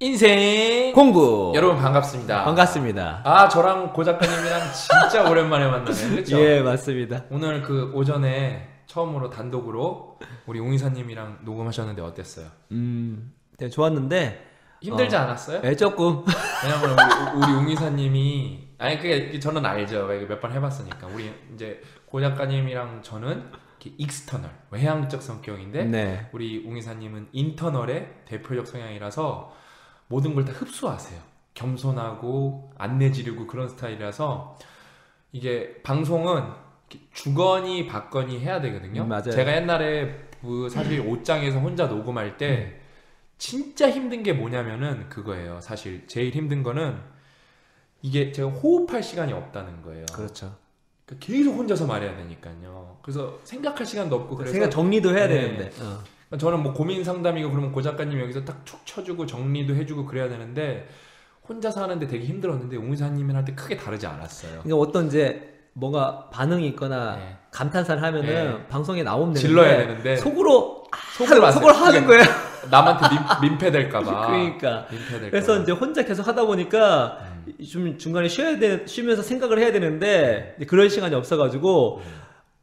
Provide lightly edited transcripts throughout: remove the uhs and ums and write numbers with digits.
인생 공부. 여러분 반갑습니다. 반갑습니다. 아 저랑 고 작가님이랑 진짜 오랜만에 만나네. 그렇죠? 예, 맞습니다. 오늘 그 오전에 처음으로 단독으로 우리 웅이사님이랑 녹음하셨는데 어땠어요? 되게 좋았는데 힘들지 않았어요? 예, 조금. 왜냐면 우리 웅이사님이 아니 그게 저는 알죠. 몇 번 해봤으니까 우리 이제 고 작가님이랑 저는 익스터널 외향적 성격인데 네. 우리 웅이사님은 인터널의 대표적 성향이라서 모든 걸 다 흡수하세요. 겸손하고 안내 지르고 그런 스타일이라서 이게 방송은 주거니 받거니 해야 되거든요. 맞아요. 제가 옛날에 그 사실 옷장에서 혼자 녹음할 때 진짜 힘든 게 뭐냐면은 그거예요. 사실 제일 힘든 거는 이게 제가 호흡할 시간이 없다는 거예요. 그렇죠. 그러니까 계속 혼자서 말해야 되니까요. 그래서 생각할 시간도 없고 그래서 생각 정리도 해야 네. 되는데. 저는 뭐 고민 상담이고 그러면 고 작가님 여기서 딱 툭 쳐주고 정리도 해주고 그래야 되는데 혼자서 하는데 되게 힘들었는데 웅이사님이랑 할 때 크게 다르지 않았어요. 그러니까 어떤 이제 뭔가 반응이 있거나 네. 감탄사를 하면은 네. 방송에 나오면 질러야 되는데 속으로 속을 하는 거예요. 남한테 민폐될까봐. 그러니까. 민폐될까봐. 그래서 이제 혼자 계속 하다 보니까 좀 중간에 쉬면서 생각을 해야 되는데 그럴 시간이 없어가지고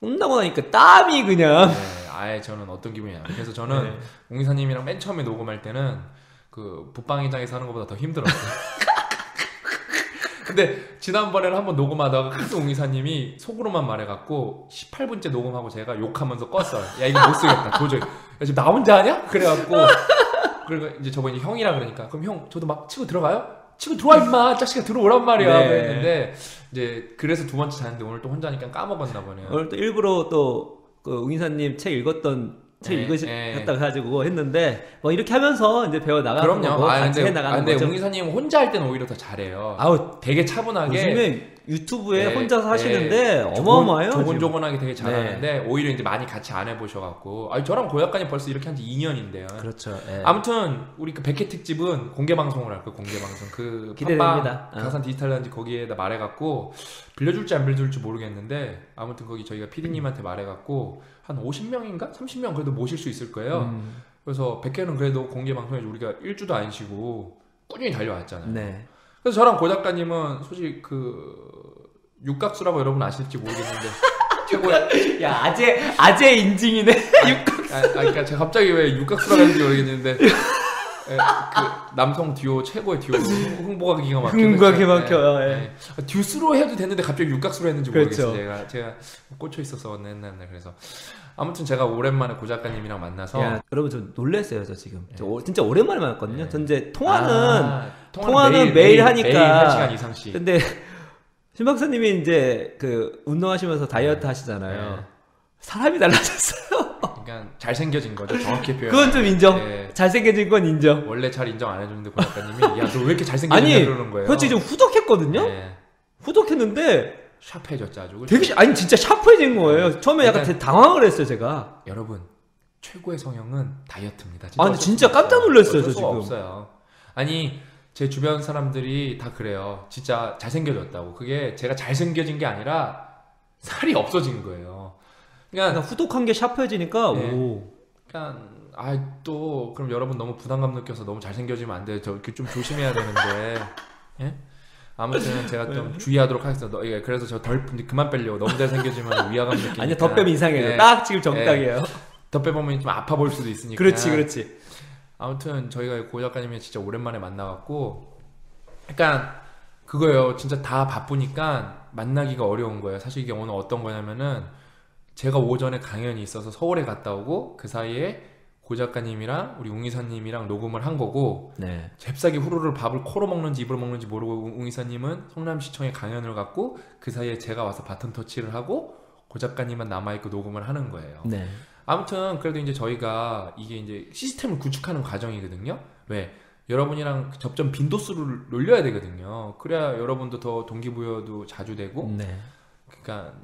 끝나고 나니까 땀이 그냥. 네, 아예 저는 어떤 기분이냐. 그래서 저는 웅이사님이랑 맨 처음에 녹음할 때는 그 북방회장에서 하는 것보다 더 힘들었어요. 근데 지난번에는 한번 녹음하다가 하도 웅이사님이 속으로만 말해갖고 18분째 녹음하고 제가 욕하면서 껐어요. 야 이거 못 쓰겠다 도저히. 야 지금 나 혼자 하냐? 그래갖고 그리고 이제 저번에 형이라 그러니까 그럼 형 저도 막 치고 들어가요? 치고 들어와 임마 자식아 들어오란 말이야. 네. 그랬는데 이제 그래서 두 번째 자는데 오늘 또 혼자니까 까먹었나 보네요. 오늘 또 일부러 또 그 웅인사님 책 읽었던 책 읽으셨다고 해가지고 했는데 뭐 이렇게 하면서 이제 배워 나가는 그럼요. 거고 같이 해 나가는 근데 거죠. 웅이사님 혼자 할 때는 오히려 더 잘해요. 아우 되게 차분하게 요즘에 유튜브에 네, 혼자서 하시는데 네, 어마어마해요. 조곤조곤하게 되게 잘하는데 오히려 이제 많이 같이 안 해보셔갖고 아니 저랑 고 작가님 벌써 이렇게 한 지 2년인데요. 그렇죠. 예. 아무튼 우리 그 100회 특집은 공개 방송을 할 거예요. 공개 방송 그 기대됩니다. 가산 디지털 단지 거기에다 말해갖고 빌려줄지 안 빌려줄지 모르겠는데 아무튼 거기 저희가 PD님한테 말해갖고 한 50명인가 30명 그래도 모실 수 있을 거예요. 그래서 100회는 그래도 공개 방송에서 우리가 일주도 안 쉬고 꾸준히 달려왔잖아요. 네. 그래서 저랑 고 작가님은 솔직히 그 육각수라고 여러분 아실지 모르겠는데 최고의 야 아재 인증이네. 그러니까 제가 갑자기 왜 육각수라고 하는지 모르겠는데 그 남성 듀오 최고의 듀오 흥보가 기가 막혀. 흥보가 기가 막혀. 예. 듀스로 해도 됐는데 갑자기 육각수로 했는지 그렇죠. 모르겠어요. 제가 꽂혀 있어서 옛날 그래서 아무튼 제가 오랜만에 고 작가님이랑 만나서 야, 여러분 저 놀랐어요. 저 지금 진짜 오랜만에 만났거든요. 전 이제 통화는 매일 하니까 매일 1시간 이상씩. 근데 신 박사님이 이제 그 운동하시면서 다이어트 하시잖아요. 사람이 달라졌어요. 그러니까 잘생겨진 거죠. 정확히 표현. 그건 좀 인정. 잘생겨진 건 인정. 원래 잘 인정 안 해주는데 고 작가님이 야 너 왜 이렇게 잘생겨졌냐 그러는 거예요. 솔직히 좀 후덕했거든요. 후덕했는데 샤프해졌죠 아주. 되게 아니 진짜 샤프해진 거예요. 처음에 약간 당황을 했어요 제가. 여러분 최고의 성형은 다이어트입니다. 진짜 근데 진짜 깜짝 놀랐어요 저 지금. 없어요. 아니 제 주변 사람들이 다 그래요. 진짜 잘생겨졌다고. 그게 제가 잘생겨진 게 아니라 살이 없어진 거예요. 그러니까 후덕한 게 샤프해지니까 오. 그러니까 또 그럼 여러분 너무 부담감 느껴서 너무 잘생겨지면 안 돼요. 저 좀 조심해야 되는데. 예? 아무튼 제가 좀 주의하도록 하겠습니다. 그래서 저 덜 그만 빼려고 너무 잘생겨지면 위화감 느끼니까. 아니 더 빼면 이상해요. 딱 지금 정당이에요. 더 빼보면 좀 아파 보일 수도 있으니까. 그렇지. 아무튼 저희가 고 작가님이 진짜 오랜만에 만나갖고 그러니까 그거예요. 진짜 다 바쁘니까 만나기가 어려운 거예요. 사실 이게 오늘 어떤 거냐면은 제가 오전에 강연이 있어서 서울에 갔다 오고 그 사이에 고 작가님이랑 우리 웅이사님이랑 녹음을 한 거고 잽싸게 후루룩 밥을 코로 먹는지 입으로 먹는지 모르고 웅이사님은 성남시청에 강연을 갔고 그 사이에 제가 와서 바톤 터치를 하고 고 작가님만 남아있고 녹음을 하는 거예요. 아무튼 그래도 이제 저희가 이게 이제 시스템을 구축하는 과정이거든요. 왜? 여러분이랑 접점 빈도수를 늘려야 되거든요. 그래야 여러분도 더 동기부여도 자주 되고. 그러니까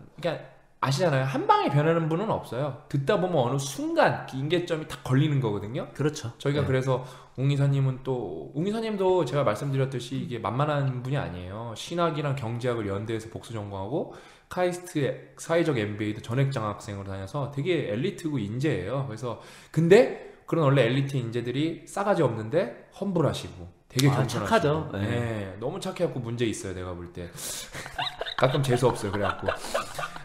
아시잖아요. 한 방에 변하는 분은 없어요. 듣다 보면 어느 순간 임계점이 딱 걸리는 거거든요. 그렇죠. 저희가 그래서 웅이사님도 제가 말씀드렸듯이 이게 만만한 분이 아니에요. 신학이랑 경제학을 연대에서 복수 전공하고 카이스트 사회적 MBA도 전액 장학생으로 다녀서 되게 엘리트고 인재예요. 그래서 근데 그런 원래 엘리트 인재들이 싸가지 없는데 험불하시고 되게 아, 겸손하시고. 착하죠. 네. 네, 너무 착해갖고 문제 있어요, 내가 볼 때. 가끔 재수 없어요, 그래갖고.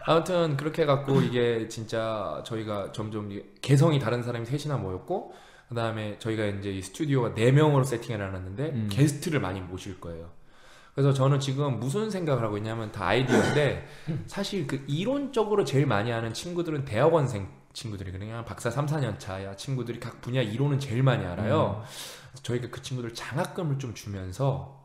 아무튼 그렇게 해갖고 이게 진짜 저희가 점점 개성이 다른 사람이 셋이나 모였고, 그 다음에 저희가 이제 이 스튜디오가 4명으로 세팅을 해놨는데 게스트를 많이 모실 거예요. 그래서 저는 지금 무슨 생각을 하고 있냐면 다 아이디어인데 사실 그 이론적으로 제일 많이 하는 친구들은 대학원생 친구들이 그냥 박사 3, 4년 차야 친구들이 각 분야 이론은 제일 많이 알아요. 저희가 그 친구들 장학금을 좀 주면서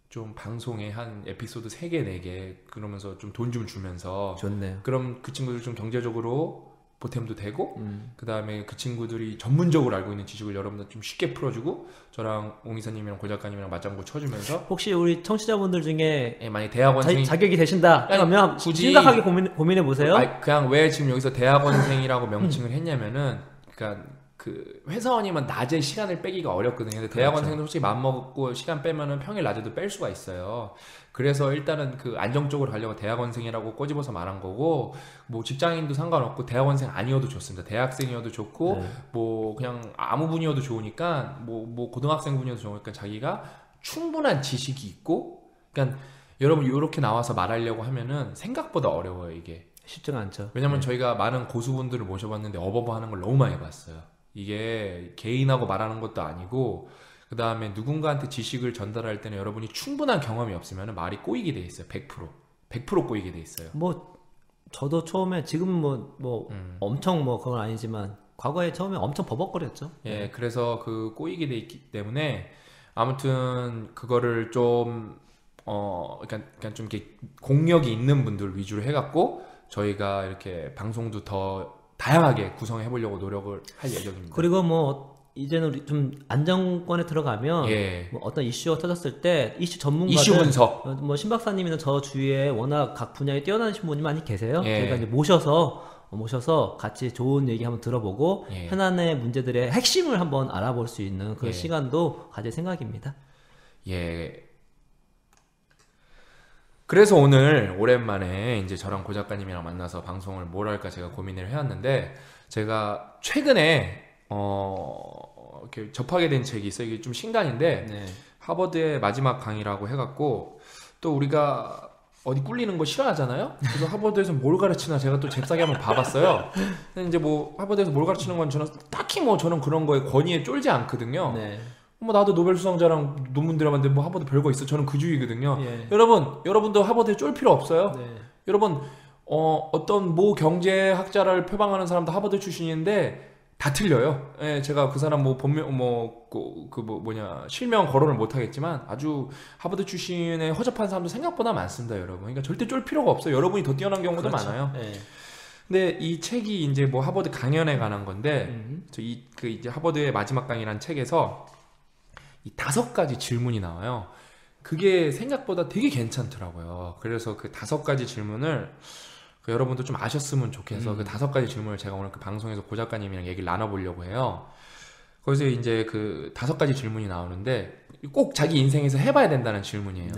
좀 방송에 한 에피소드 3개, 4개 그러면서 좀 돈 좀 주면서 좋네요. 그럼 그 친구들 좀 경제적으로 보탬도 되고 그 다음에 그 친구들이 전문적으로 알고 있는 지식을 여러분들 좀 쉽게 풀어주고 저랑 옹 이사님이랑 고 작가님이랑 맞장구 쳐주면서 혹시 우리 청취자분들 중에 만약에 대학원생이 자격이 되신다 그러면 굳이 심각하게 고민해 보세요. 그냥 왜 지금 여기서 대학원생이라고 명칭을 했냐면은 그러니까 그 회사원이면 낮에 시간을 빼기가 어렵거든요. 근데 대학원생도 솔직히 맘먹고 시간 빼면은 평일 낮에도 뺄 수가 있어요. 그래서 일단은 그 안정적으로 가려고 대학원생이라고 꼬집어서 말한 거고 뭐 직장인도 상관없고 대학원생 아니어도 좋습니다. 대학생이어도 좋고 뭐 그냥 아무 분이어도 좋으니까 뭐 고등학생 분이어도 좋으니까 자기가 충분한 지식이 있고 그러니까 여러분 이렇게 나와서 말하려고 하면은 생각보다 어려워요 이게. 쉽지가 않죠. 왜냐면 저희가 많은 고수분들을 모셔봤는데 어버버 하는 걸 너무 많이 봤어요. 이게 개인하고 말하는 것도 아니고 그 다음에 누군가한테 지식을 전달할 때는 여러분이 충분한 경험이 없으면 말이 꼬이게 돼 있어요. 100% 꼬이게 돼 있어요. 뭐 저도 처음에 지금 뭐 엄청 뭐 그건 아니지만 과거에 처음에 엄청 버벅거렸죠. 예, 그래서 그 꼬이게 돼 있기 때문에 아무튼 그거를 좀 그러니까 좀 이렇게 공력이 있는 분들 위주로 해갖고 저희가 이렇게 방송도 더 다양하게 구성해 보려고 노력을 할 예정입니다. 그리고 뭐 이제는 좀 안정권에 들어가면 뭐 어떤 이슈가 터졌을 때 이슈 전문가들 이슈 분석 뭐 신 박사님이나 저 주위에 워낙 각 분야에 뛰어나신 분이 많이 계세요. 저희가 이제 모셔서 같이 좋은 얘기 한번 들어보고 현안의 문제들의 핵심을 한번 알아볼 수 있는 그런 시간도 가질 생각입니다. 예. 그래서 오늘 오랜만에 이제 저랑 고 작가님이랑 만나서 방송을 뭘 할까 제가 고민을 해왔는데 제가 최근에 이렇게 접하게 된 책이 있어요. 이게 좀 신간인데 하버드의 마지막 강의라고 해갖고 또 우리가 어디 꿀리는 거 싫어하잖아요. 그래서 하버드에서 뭘 가르치나 제가 또 잽싸게 한번 봐봤어요. 근데 이제 뭐 하버드에서 뭘 가르치는 건 저는 딱히 뭐 저는 그런 거에 권위에 쫄지 않거든요. 뭐 나도 노벨 수상자랑 논문 들어봤는데 뭐 하버드 별거 있어. 저는 그 주의거든요. 여러분도 하버드에 쫄 필요 없어요. 여러분 어떤 모 경제학자를 표방하는 사람도 하버드 출신인데 다 틀려요. 예, 제가 그 사람 뭐 본명 실명 거론을 못 하겠지만 아주 하버드 출신의 허접한 사람도 생각보다 많습니다, 여러분. 그러니까 절대 쫄 필요가 없어요. 여러분이 더 뛰어난 경우도 많아요. 근데 이 책이 이제 뭐 하버드 강연에 관한 건데 이제 하버드의 마지막 강의라는 책에서 이 5가지 질문이 나와요. 그게 생각보다 되게 괜찮더라고요. 그래서 그 5가지 질문을 여러분도 좀 아셨으면 좋겠어서 그 5가지 질문을 제가 오늘 그 방송에서 고 작가님이랑 얘기를 나눠보려고 해요. 거기서 이제 그 5가지 질문이 나오는데 꼭 자기 인생에서 해봐야 된다는 질문이에요.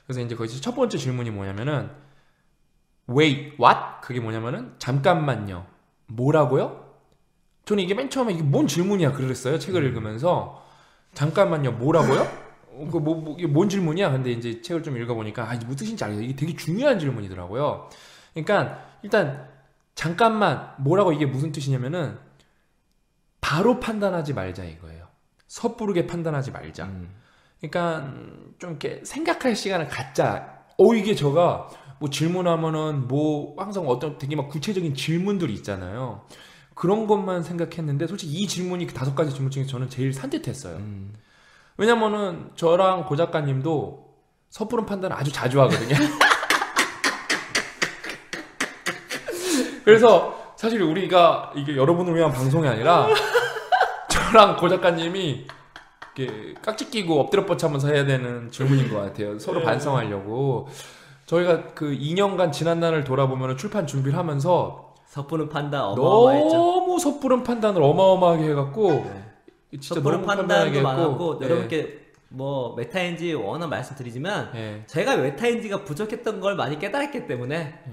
그래서 이제 거기서 첫 번째 질문이 뭐냐면은 Wait, what? 그게 뭐냐면은 잠깐만요. 뭐라고요? 저는 이게 맨 처음에 이게 뭔 질문이야 그랬어요. 책을 읽으면서 잠깐만요. 뭐라고요? 이게 뭔 질문이야? 근데 이제 책을 좀 읽어보니까 이게 무슨 뜻인지 알겠어요. 이게 되게 중요한 질문이더라고요. 그러니까 일단 잠깐만 뭐라고 이게 무슨 뜻이냐면은 바로 판단하지 말자 이거예요. 섣부르게 판단하지 말자. 그러니까 좀 이렇게 생각할 시간을 갖자. 이게 저가 뭐 질문하면은 뭐 항상 어떤 되게 막 구체적인 질문들이 있잖아요. 그런 것만 생각했는데 솔직히 이 질문이 그 5가지 질문 중에서 저는 제일 산뜻했어요. 왜냐면은 저랑 고 작가님도 섣부른 판단을 아주 자주 하거든요. 그래서 사실 우리가 이게 여러분을 위한 방송이 아니라 저랑 고 작가님이 이렇게 깍지 끼고 엎드려 뻗쳐하면서 해야 되는 질문인 것 같아요. 서로 반성하려고. 저희가 그 2년간 지난 날을 돌아보면 출판 준비를 하면서 섣부른 판단 어마어마했죠. 너무 섣부른 판단을 어마어마하게 해갖고 진짜 섣부른 너무 판단도 많았고 네. 여러분께 뭐 메타인지 워낙 말씀드리지만 제가 메타인지가 부족했던 걸 많이 깨달았기 때문에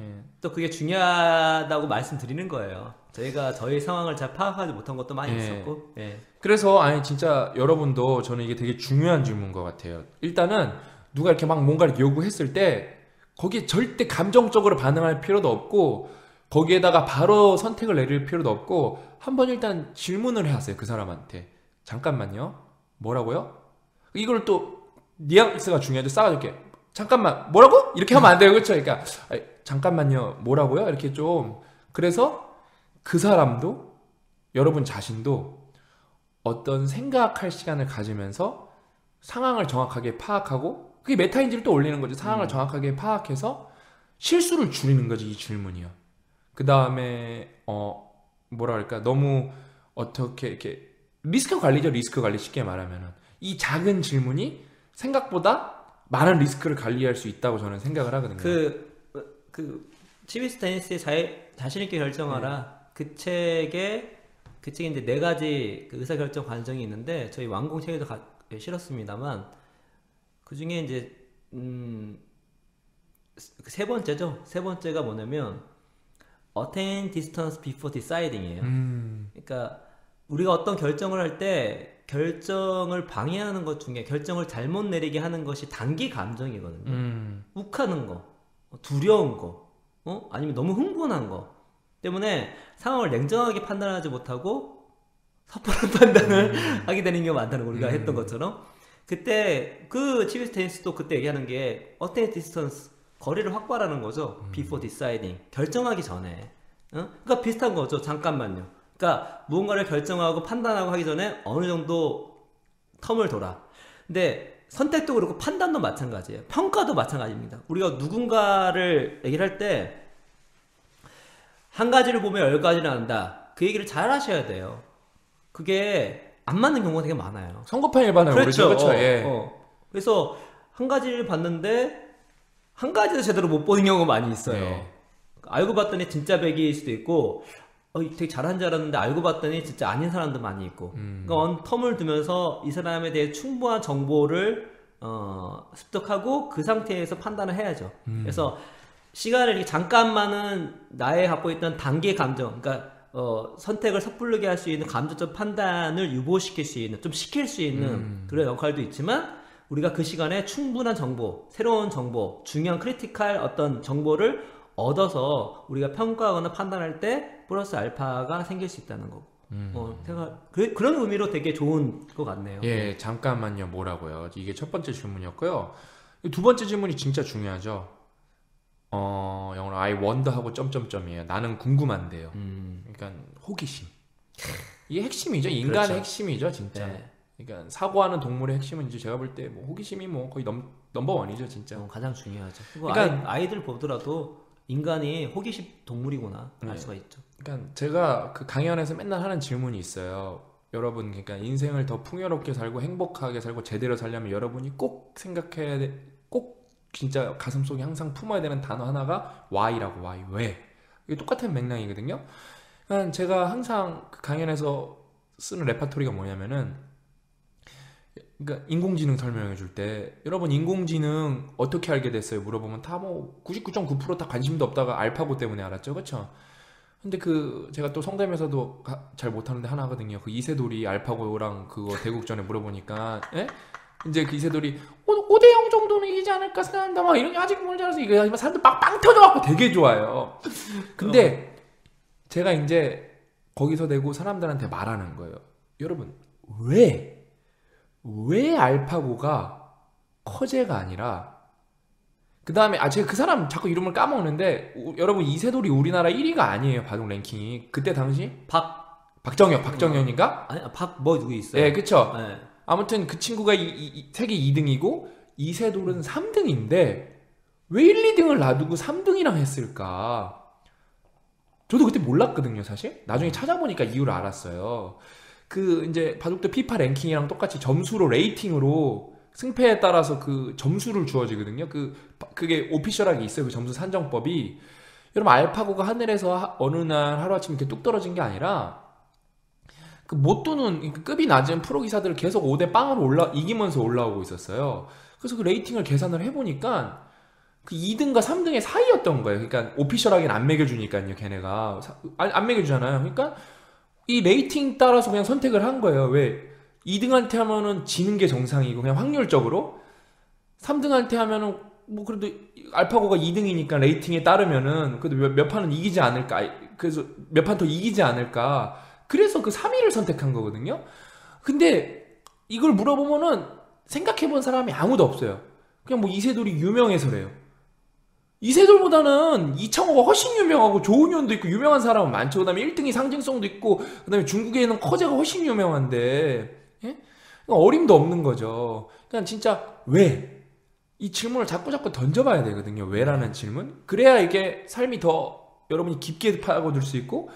또 그게 중요하다고 말씀드리는 거예요. 저희가 저희 상황을 잘 파악하지 못한 것도 많이 있었고. 예. 그래서 아니 진짜 여러분도 저는 이게 되게 중요한 질문인 것 같아요. 일단은 누가 이렇게 막 뭔가를 요구했을 때 거기에 절대 감정적으로 반응할 필요도 없고 거기에다가 바로 선택을 내릴 필요도 없고 한번 일단 질문을 해왔어요. 그 사람한테. 잠깐만요. 뭐라고요? 이걸 또 뉘앙스가 중요하죠. 싸가지게 잠깐만 뭐라고? 이렇게 하면 안 돼요. 그렇죠? 그러니까 아니, 잠깐만요. 뭐라고요? 이렇게 좀 그래서 그 사람도 여러분 자신도 어떤 생각할 시간을 가지면서 상황을 정확하게 파악하고 그게 메타인지를 또 올리는 거죠. 상황을 정확하게 파악해서 실수를 줄이는 거지 이 질문이요. 그 다음에 뭐라 그럴까 너무 어떻게 이렇게 리스크 관리죠. 리스크 관리 쉽게 말하면은 이 작은 질문이 생각보다 많은 리스크를 관리할 수 있다고 저는 생각을 하거든요. 그 치비스 테니스의 자신 있게 결정하라. 그 책에 이제 4가지 그 의사결정 과정이 있는데 저희 완공 책에도 실었습니다만 그 중에 이제 세 번째죠. 세 번째가 뭐냐면 attain distance before deciding이에요. 그러니까 우리가 어떤 결정을 할 때 결정을 방해하는 것 중에 결정을 잘못 내리게 하는 것이 단기 감정이거든요. 욱하는 거, 두려운 거, 아니면 너무 흥분한 거 때문에 상황을 냉정하게 판단하지 못하고 섣부른 판단을 하게 되는 경우가 많다는 거 우리가 했던 것처럼 그때 그 치비스 테니스도 그때 얘기하는 게 attain distance 거리를 확보하라는 거죠. before deciding 결정하기 전에. 그러니까 비슷한 거죠. 잠깐만요. 그러니까 무언가를 결정하고 판단하고 하기 전에 어느 정도 텀을 둬라. 근데 선택도 그렇고 판단도 마찬가지예요. 평가도 마찬가지입니다. 우리가 누군가를 얘기를 할 때 한 가지를 보면 10가지를 안다. 그 얘기를 잘 하셔야 돼요. 그게 안 맞는 경우가 되게 많아요. 성급한 일반을 그렇죠. 그렇죠. 예. 그래서 한 가지를 봤는데 한 가지도 제대로 못 보는 경우가 많이 있어요. 예. 알고 봤더니 진짜 백일 수도 있고 되게 잘한 줄 알았는데 알고 봤더니 진짜 아닌 사람도 많이 있고 그러니까 텀을 두면서 이 사람에 대해 충분한 정보를 습득하고 그 상태에서 판단을 해야죠. 그래서 시간을 이렇게 잠깐만은 나의 갖고 있던 단계 감정 그러니까 선택을 섣부르게 할 수 있는 감정적 판단을 유보시킬 수 있는 좀 시킬 수 있는 그런 역할도 있지만 우리가 그 시간에 충분한 정보, 새로운 정보, 중요한 크리티컬 어떤 정보를 얻어서 우리가 평가하거나 판단할 때 플러스 알파가 생길 수 있다는 거고. 그런 의미로 되게 좋은 것 같네요. 예, 잠깐만요. 뭐라고요? 이게 첫 번째 질문이었고요. 두 번째 질문이 진짜 중요하죠. 영어로 I wonder 하고 점점점이에요. 나는 궁금한데요. 그러니까 호기심. 이게 핵심이죠. 인간의 그렇죠. 핵심이죠, 진짜. 네. 그러니까 사고하는 동물의 핵심은 이제 제가 볼 때 뭐 호기심이 뭐 거의 넘버원이죠, 진짜. 가장 중요하죠. 그러니까 아이들 보더라도 인간이 호기심 동물이구나 알 수가 있죠. 그러니까 제가 그 강연에서 맨날 하는 질문이 있어요. 여러분, 그러니까 인생을 더 풍요롭게 살고 행복하게 살고 제대로 살려면 여러분이 꼭 생각해야 돼, 꼭 진짜 가슴속에 항상 품어야 되는 단어 하나가 why라고. why, 왜? 이게 똑같은 맥락이거든요. 그러니까 제가 항상 그 강연에서 쓰는 레파토리가 뭐냐면은 그러니까 인공지능 설명해 줄 때 여러분 인공지능 어떻게 알게 됐어요? 물어보면 다 뭐 99.9% 다 관심도 없다가 알파고 때문에 알았죠. 그렇죠? 근데 그 제가 또 성대면서도 잘 못하는데 하나 하거든요. 그 이세돌이 알파고랑 그거 대국전에 물어보니까 예? 이제 그 이세돌이 5대0 정도는 이기지 않을까 생각한다 막 이런 게 아직 뭘 잘해서 이거 하지만 사람들 막 빵 터져갖고 되게 좋아요. 근데 제가 이제 거기서 대고 사람들한테 말하는 거예요. 여러분 왜 알파고가 커제가 아니라 그 다음에 제가 그 사람 자꾸 이름을 까먹는데 여러분 이세돌이 우리나라 1위가 아니에요. 바둑 랭킹이 그때 당시 박정현인가? 아니 누구 있어요? 네, 그쵸. 네. 아무튼 그 친구가 세계 2등이고 이세돌은 3등인데 왜 1, 2등을 놔두고 3등이랑 했을까? 저도 그때 몰랐거든요, 사실. 나중에 찾아보니까 이유를 알았어요. 그 이제 바둑도 피파 랭킹이랑 똑같이 점수로 레이팅으로 승패에 따라서 그 점수를 주어지거든요. 그게 오피셜하게 있어요. 그 점수 산정법이. 여러분 알파고가 하늘에서 어느 날 하루아침에 이렇게 뚝 떨어진 게 아니라 그 못 두는 급이 낮은 프로 기사들을 계속 5대 빵으로 이기면서 올라오고 있었어요. 그래서 그 레이팅을 계산을 해보니까 그 2등과 3등의 사이였던 거예요. 그러니까 오피셜하게는 안 매겨주니까요, 걔네가. 안 매겨주잖아요. 그러니까 이 레이팅 따라서 그냥 선택을 한 거예요. 왜? 2등한테 하면은 지는 게 정상이고, 그냥 확률적으로. 3등한테 하면은, 뭐, 그래도 알파고가 2등이니까 레이팅에 따르면은, 그래도 몇 판은 이기지 않을까. 그래서 몇 판 더 이기지 않을까. 그래서 그 3위를 선택한 거거든요. 근데 이걸 물어보면은 생각해본 사람이 아무도 없어요. 그냥 뭐 이세돌이 유명해서래요. 이세돌보다는 이창호가 훨씬 유명하고 조은현도 있고 유명한 사람은 많죠. 그 다음에 1등이 상징성도 있고 그 다음에 중국에는 커제가 훨씬 유명한데 예? 어림도 없는 거죠. 그냥 진짜 왜? 이 질문을 자꾸 던져봐야 되거든요. 왜라는 질문. 그래야 이게 삶이 더 여러분이 깊게 파고들 수 있고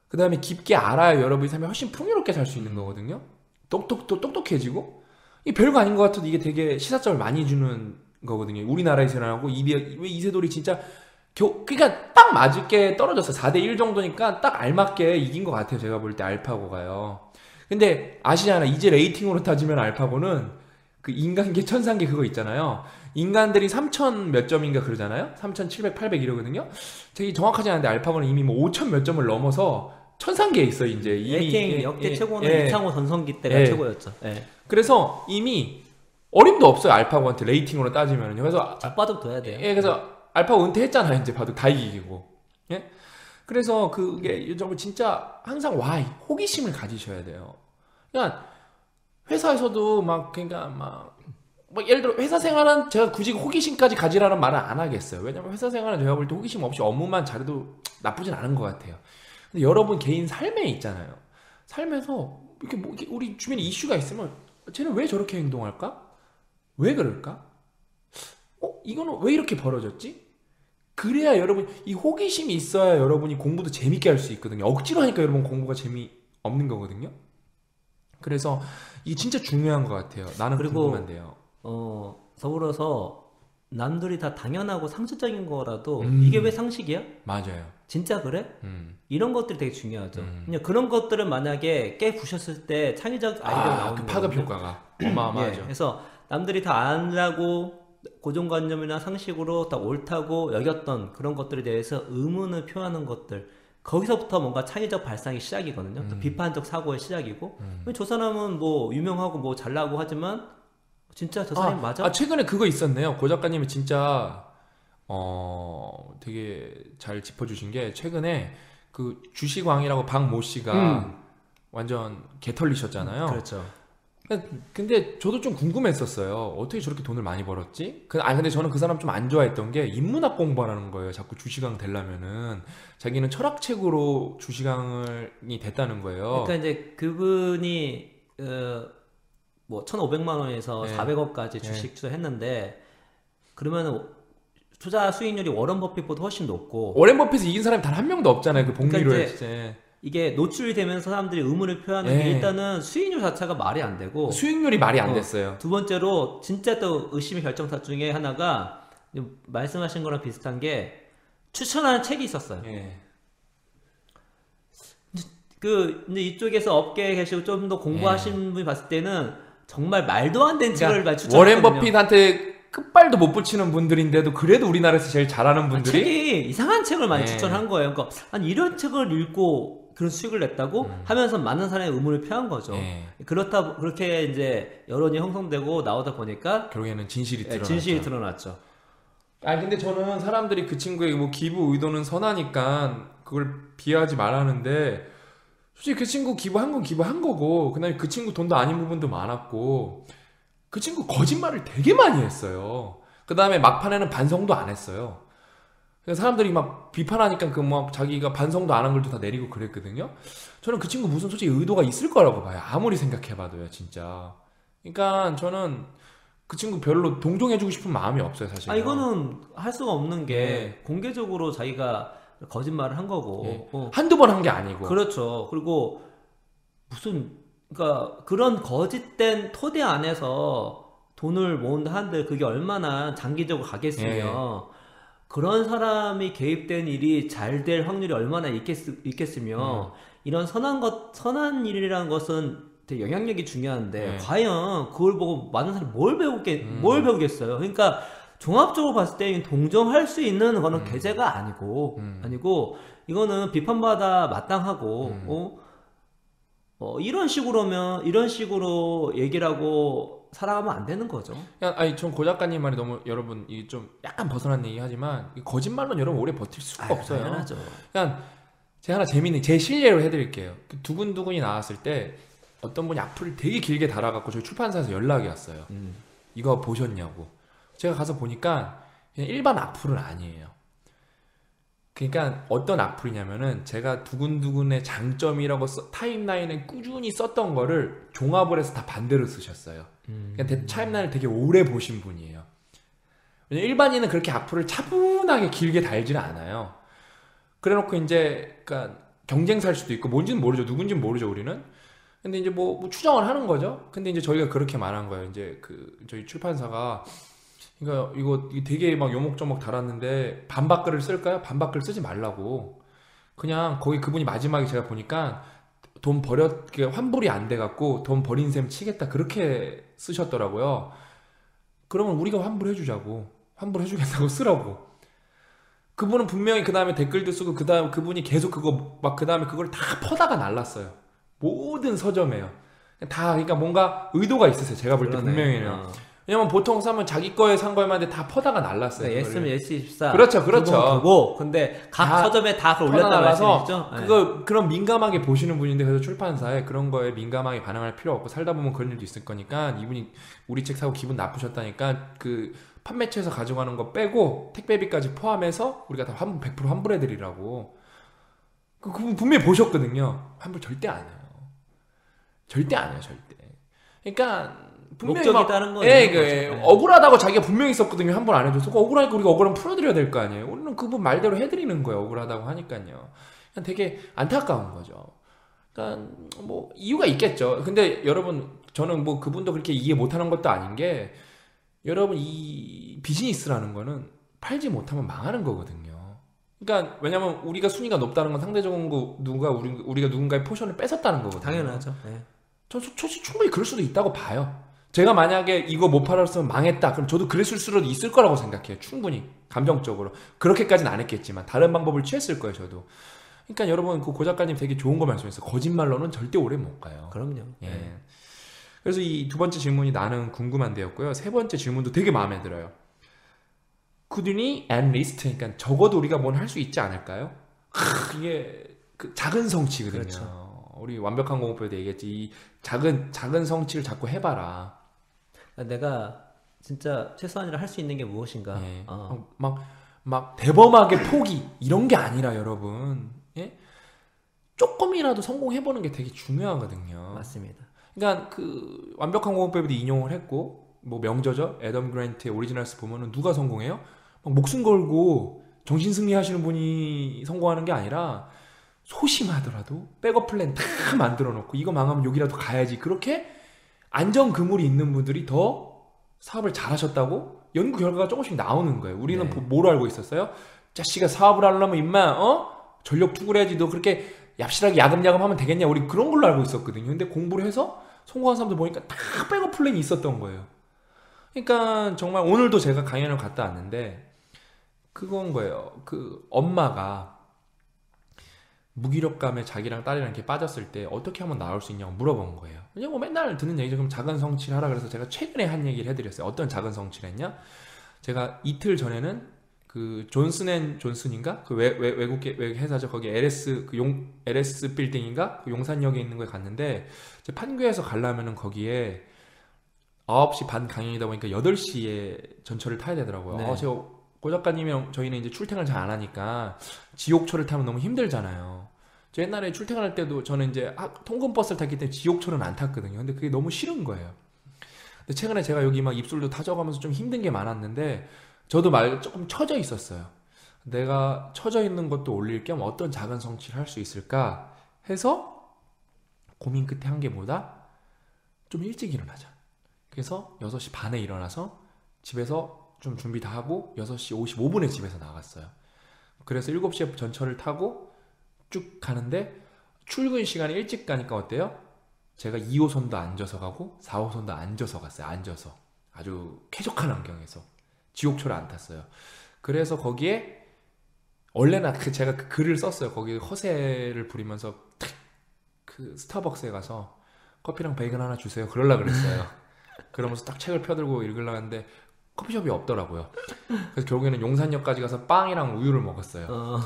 그 다음에 깊게 알아야 여러분의 삶이 훨씬 풍요롭게 살 수 있는 거거든요. 똑똑해지고 이 별거 아닌 것 같아도 이게 되게 시사점을 많이 주는 거거든요. 우리나라에서 일어나고 왜 이세돌이 진짜 그러니까 딱 맞게 떨어졌어요. 4대1 정도니까 딱 알맞게 이긴 것 같아요. 제가 볼 때 알파고가요. 근데 아시잖아. 이제 레이팅으로 따지면 알파고는 그 인간계 천상계 그거 있잖아요. 인간들이 3,000 몇 점인가 그러잖아요. 3,700, 800 이러거든요. 되게 정확하지 않은데 알파고는 이미 뭐 5,000 몇 점을 넘어서 천상계에 있어 이제. 레이팅 역대 최고는 이창호 전성기 때가 최고였죠. 그래서 이미 어림도 없어요. 알파고한테 레이팅으로 따지면요. 그래서 바둑 둬야 돼요. 그래서 알파고 은퇴했잖아요. 이제 바둑 다 이기고. 예? 그래서 그게 요즘 진짜 항상 호기심을 가지셔야 돼요. 그러니까 회사에서도 그러니까 예를 들어 회사 생활은 제가 굳이 호기심까지 가지라는 말은 안 하겠어요. 왜냐면 회사 생활은 제가 볼 때 호기심 없이 업무만 잘해도 나쁘진 않은 것 같아요. 근데 여러분 개인 삶에 있잖아요. 삶에서 이렇게 우리 주변에 이슈가 있으면 쟤는 왜 저렇게 행동할까? 왜 그럴까? 이거는 왜 이렇게 벌어졌지? 그래야 여러분 이 호기심이 있어야 여러분이 공부도 재밌게 할 수 있거든요. 억지로 하니까 여러분 공부가 재미없는 거거든요. 그래서 이게 진짜 중요한 것 같아요. 나는 궁금한데요. 더불어서 남들이 다 당연하고 상식적인 거라도 이게 왜 상식이야? 맞아요. 진짜 그래? 이런 것들이 되게 중요하죠. 그냥 그런 것들을 만약에 깨부셨을 때 창의적 아이디어가 나오는 그 파급 효과가 어마어마하죠. 그래서 남들이 다 안다고 고정관념이나 상식으로 다 옳다고 여겼던 그런 것들에 대해서 의문을 표하는 것들, 거기서부터 뭔가 창의적 발상이 시작이거든요. 또 비판적 사고의 시작이고. 저 사람은 뭐 유명하고 뭐 잘나고 하지만 진짜 저 사람이 맞아? 최근에 그거 있었네요. 고 작가님이 진짜 되게 잘 짚어주신 게 최근에 그 주식왕이라고 박모 씨가 완전 개털리셨잖아요. 그렇죠. 근데 저도 좀 궁금했었어요. 어떻게 저렇게 돈을 많이 벌었지? 근데 저는 그 사람 좀 안 좋아했던 게 인문학 공부하라는 거예요. 자꾸 주식왕 되려면은 자기는 철학책으로 주식왕이 됐다는 거예요. 그러니까 이제 그분이 뭐 1,500만 원에서 400억까지 주식 투자했는데 그러면은 투자 수익률이 워런 버핏보다 훨씬 높고 워런 버핏을 이긴 사람이 단 한 명도 없잖아요. 그 복리로 그러니까 이게 노출이 되면서 사람들이 의문을 표하는 게 일단은 수익률 자체가 말이 안 되고 수익률이 말이 안 됐어요. 두 번째로 진짜 또 의심의 결정사 중에 하나가 말씀하신 거랑 비슷한 게 추천하는 책이 있었어요. 근데 이쪽에서 업계에 계시고 좀 더 공부하신 분이 봤을 때는 정말 말도 안 되는 책을 많이 추천하거든요. 워렌 버핏한테 끝발도 못 붙이는 분들인데도 그래도 우리나라에서 제일 잘하는 분들이 책이 이상한 책을 많이 추천한 거예요. 그러니까 아니 이런 책을 읽고 그런 수익을 냈다고 하면서 많은 사람의 의문을 표한 거죠. 그렇게 이제 여론이 형성되고 나오다 보니까 결국에는 진실이 드러났죠. 근데 저는 사람들이 그 친구의 뭐 기부 의도는 선하니까 그걸 비하하지 말라는데 솔직히 그 친구 기부한 건 기부한 거고 그다음에 그 친구 돈도 아닌 부분도 많았고 그 친구 거짓말을 되게 많이 했어요. 그 다음에 막판에는 반성도 안 했어요. 그래서 사람들이 막 비판하니까 자기가 반성도 안 한 걸도 다 내리고 그랬거든요. 저는 그 친구 무슨 솔직히 의도가 있을 거라고 봐요. 아무리 생각해봐도요, 진짜. 그러니까 저는 그 친구 별로 동정해주고 싶은 마음이 없어요, 사실. 이거는 할 수가 없는 게 공개적으로 자기가 거짓말을 한 거고 한두 번 한 게 아니고. 그렇죠. 그리고 그러니까 그런 거짓된 토대 안에서 돈을 모은다 한들 그게 얼마나 장기적으로 가겠으며 그런 사람이 개입된 일이 잘 될 확률이 얼마나 있겠으며 이런 선한 일이라는 것은 되게 영향력이 중요한데 과연 그걸 보고 많은 사람이 뭘 배우겠어요. 그러니까 종합적으로 봤을 때 동정할 수 있는 그런 계제가 아니고 이거는 비판받아 마땅하고 이런 식으로 얘기를 하고 살아가면 안 되는 거죠. 아니 전 고 작가님 말이 너무 여러분 이 좀 약간 벗어난 얘기하지만 거짓말로 여러분 오래 버틸 수가 없어요. 당연하죠. 그냥 제가 하나 재밌는 제 실례로 해드릴게요. 그 두근두근이 나왔을 때 어떤 분이 악플을 되게 길게 달아갖고 저희 출판사에서 연락이 왔어요. 이거 보셨냐고. 제가 가서 보니까 그냥 일반 악플은 아니에요. 그러니까 어떤 악플이냐면은 제가 두근두근의 장점이라고 타임라인에 꾸준히 썼던 거를 종합을 해서 다 반대로 쓰셨어요. 그러니까 타임라인을 되게 오래 보신 분이에요. 왜냐면 일반인은 그렇게 악플을 차분하게 길게 달지는 않아요. 그래놓고 이제 그러니까 경쟁사일 수도 있고 뭔지는 모르죠. 누군지는 모르죠 우리는. 근데 이제 뭐 추정을 하는 거죠. 근데 이제 저희가 그렇게 말한 거예요. 이제 저희 출판사가 그러니까 이거 되게 막 요목조목 달았는데 반박글을 쓸까요? 반박글 쓰지 말라고. 그냥 거기 그분이 마지막에 제가 보니까 돈 환불이 안 돼갖고 돈 버린 셈 치겠다 그렇게 쓰셨더라고요. 그러면 우리가 환불해주자고. 환불해주겠다고 쓰라고. 그분은 분명히 그 다음에 댓글도 쓰고 그분이 계속 그 다음에 그걸 다 퍼다가 날랐어요. 모든 서점에요. 그러니까 뭔가 의도가 있었어요. 제가 볼 때 분명히요. 왜냐면 보통 사면 자기 거에 산 거에만 다 퍼다가 날랐어요. 네, 예스면 예스24. 그렇죠. 그거. 근데 각 서점에 다 그걸 올렸다는 말씀이시죠? 네. 그런 민감하게 보시는 분인데 그래서 출판사에 그런 거에 민감하게 반응할 필요 없고 살다 보면 그런 일도 있을 거니까 이분이 우리 책 사고 기분 나쁘셨다니까 그 판매처에서 가져가는 거 빼고 택배비까지 포함해서 우리가 다 100% 환불해드리라고. 그분 분명히 보셨거든요. 환불 절대 안 해요. 절대 안 해요. 절대. 그러니까 분명히 목적이 다른 거예요. 네. 억울하다고 자기가 분명히 썼거든요. 환불 안 해줘서 억울하니까 우리가 억울하면 풀어드려야 될 거 아니에요. 우리는 그분 말대로 해드리는 거예요. 억울하다고 하니까요. 그냥 되게 안타까운 거죠. 그러니까 뭐 이유가 있겠죠. 근데 여러분 저는 뭐 그분도 그렇게 이해 못하는 것도 아닌 게 여러분 이 비즈니스라는 거는 팔지 못하면 망하는 거거든요. 그러니까 왜냐면 우리가 순위가 높다는 건 상대적으로 우리가 누군가의 포션을 뺏었다는 거거든요. 당연하죠. 네. 저 충분히 그럴 수도 있다고 봐요. 제가 만약에 이거 못 팔았으면 망했다. 그럼 저도 그랬을 수도 있을 거라고 생각해요. 충분히 감정적으로. 그렇게까지는 안 했겠지만 다른 방법을 취했을 거예요. 저도. 그러니까 여러분 고 작가님 되게 좋은 거 말씀했어요. 거짓말로는 절대 오래 못 가요. 그럼요. 예. 네. 그래서 이 두 번째 질문이 나는 궁금한데였고요. 세 번째 질문도 되게 마음에 들어요. 꾸준히 at least, 그러니까 적어도 우리가 뭘 할 수 있지 않을까요? 이게 그 작은 성취거든요. 그렇죠. 우리 완벽한 공부에도 얘기했지. 이 작은 성취를 자꾸 해봐라. 내가 진짜 최소한이라 할 수 있는 게 무엇인가. 예. 막 대범하게 포기 이런 게 아니라 여러분, 예? 조금이라도 성공해보는 게 되게 중요하거든요. 맞습니다. 그러니까 그 완벽한 공부법에도 인용을 했고 뭐 명저죠. 애덤 그랜트의 오리지널스 보면은 누가 성공해요? 막 목숨 걸고 정신 승리하시는 분이 성공하는 게 아니라 소심하더라도 백업 플랜 다 만들어 놓고 이거 망하면 여기라도 가야지. 그렇게 안전 그물이 있는 분들이 더 사업을 잘하셨다고 연구 결과가 조금씩 나오는 거예요. 우리는 네. 뭐로 알고 있었어요? 자식아 사업을 하려면 임마 전력 투구를 해야지. 너 그렇게 얍실하게 야금야금 하면 되겠냐. 우리 그런 걸로 알고 있었거든요. 근데 공부를 해서 성공한 사람들 보니까 다 백업 플랜이 있었던 거예요. 그러니까 정말 오늘도 제가 강연을 갔다 왔는데 그건 거예요. 그 엄마가 무기력감에 자기랑 딸이랑 이렇게 빠졌을 때 어떻게 하면 나올 수 있냐고 물어본 거예요. 왜냐면 뭐 맨날 듣는 얘기죠. 그럼 작은 성취를 하라 그래서 제가 최근에 한 얘기를 해드렸어요. 어떤 작은 성취를 했냐? 제가 이틀 전에는 그 존슨인가? 그 외국 회사죠. 거기 LS 빌딩인가? 그 용산역에 있는 거에 갔는데 이제 판교에서 가려면은 거기에 9시 반 강연이다 보니까 8시에 전철을 타야 되더라고요. 네. 제가 고 작가님이랑 저희는 이제 출퇴근을 잘 안 하니까 지옥철을 타면 너무 힘들잖아요. 저 옛날에 출퇴근할 때도 저는 이제 통근버스를 탔기 때문에 지옥철은 안 탔거든요. 근데 그게 너무 싫은 거예요. 근데 최근에 제가 여기 막 입술도 타져가면서 좀 힘든 게 많았는데 저도 조금 처져 있었어요. 내가 처져 있는 것도 올릴 겸 어떤 작은 성취를 할 수 있을까 해서 고민 끝에 한 게 뭐다? 좀 일찍 일어나자. 그래서 6시 반에 일어나서 집에서 좀 준비 다 하고 6시 55분에 집에서 나갔어요. 그래서 7시에 전철을 타고 쭉 가는데 출근 시간이 일찍 가니까 어때요? 제가 2호선도 앉아서 가고 4호선도 앉아서 갔어요. 앉아서. 아주 쾌적한 환경에서. 지옥철을 안 탔어요. 그래서 거기에 원래는 제가 그 글을 썼어요. 거기 허세를 부리면서 그 스타벅스에 가서 커피랑 베이컨 하나 주세요. 그러려 그랬어요. 그러면서 딱 책을 펴들고 읽으려고 했는데 커피숍이 없더라고요. 그래서 결국에는 용산역까지 가서 빵이랑 우유를 먹었어요.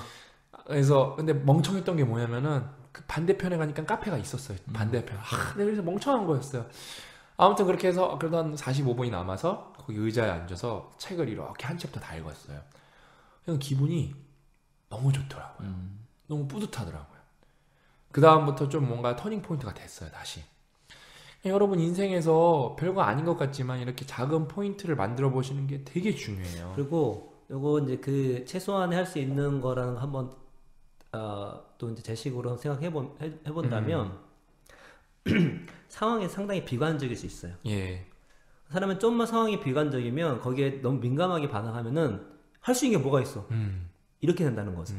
그래서 근데 멍청했던 게 뭐냐면은 그 반대편에 가니까 카페가 있었어요. 반대편. 그래서 멍청한 거였어요. 아무튼 그렇게 해서 그래도 한 45분이 남아서 거기 의자에 앉아서 책을 이렇게 한 챕터 다 읽었어요. 그냥 기분이 너무 좋더라고요. 너무 뿌듯하더라고요. 그 다음부터 좀 뭔가 터닝 포인트가 됐어요. 다시. 여러분 인생에서 별거 아닌 것 같지만 이렇게 작은 포인트를 만들어 보시는 게 되게 중요해요. 그리고 요거 이제 그 최소한에 할 수 있는 거라는 거 한번 또 이제 제 식으로 생각해 본다면 상황이 상당히 비관적일 수 있어요. 예. 사람은 좀만 상황이 비관적이면 거기에 너무 민감하게 반응하면은 할 수 있는 게 뭐가 있어? 이렇게 된다는 거죠.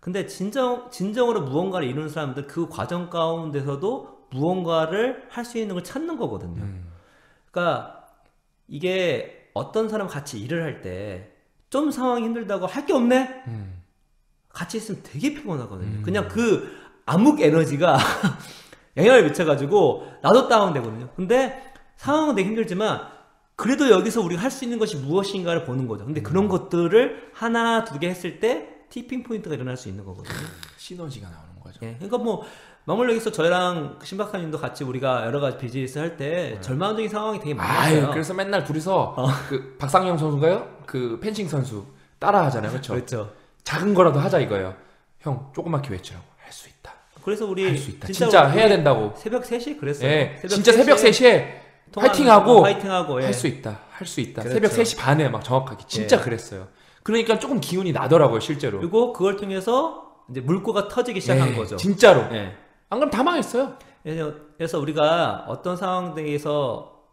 근데 진정으로 무언가를 이루는 사람들 그 과정 가운데서도 무언가를 할 수 있는 걸 찾는 거거든요. 그러니까 이게 어떤 사람 같이 일을 할 때 좀 상황이 힘들다고 할 게 없네? 같이 있으면 되게 피곤하거든요. 그냥 그 암흑 에너지가 영향을 미쳐가지고 나도 다운되거든요. 근데 상황은 되게 힘들지만 그래도 여기서 우리가 할 수 있는 것이 무엇인가를 보는 거죠. 근데 그런 것들을 하나 두 개 했을 때 티핑 포인트가 일어날 수 있는 거거든요. 시너지가 나오는 거죠. 예, 그러니까 뭐 막물역에서 저랑 신박한님도 같이 우리가 여러 가지 비즈니스 할 때 절망적인 상황이 되게 많았어요. 그래서 맨날 둘이서 그 박상영 선수가요, 그 펜싱 선수 따라 하잖아요, 그렇죠? 그렇죠. 작은 거라도 하자 이거예요. 형 조그맣게 외치라고. 할 수 있다. 그래서 우리 할 수 있다. 진짜 해야 된다고. 새벽 3시 그랬어요. 예, 진짜 새벽 3시에 화이팅하고 예. 할 수 있다. 할 수 있다. 그렇죠. 새벽 3시 반에 막 정확하게 진짜 예. 그랬어요. 그러니까 조금 기운이 나더라고요, 실제로. 그리고 그걸 통해서 이제 물꼬가 터지기 시작한 예, 거죠. 진짜로. 예. 안 그럼 다 망했어요. 그래서 우리가 어떤 상황에서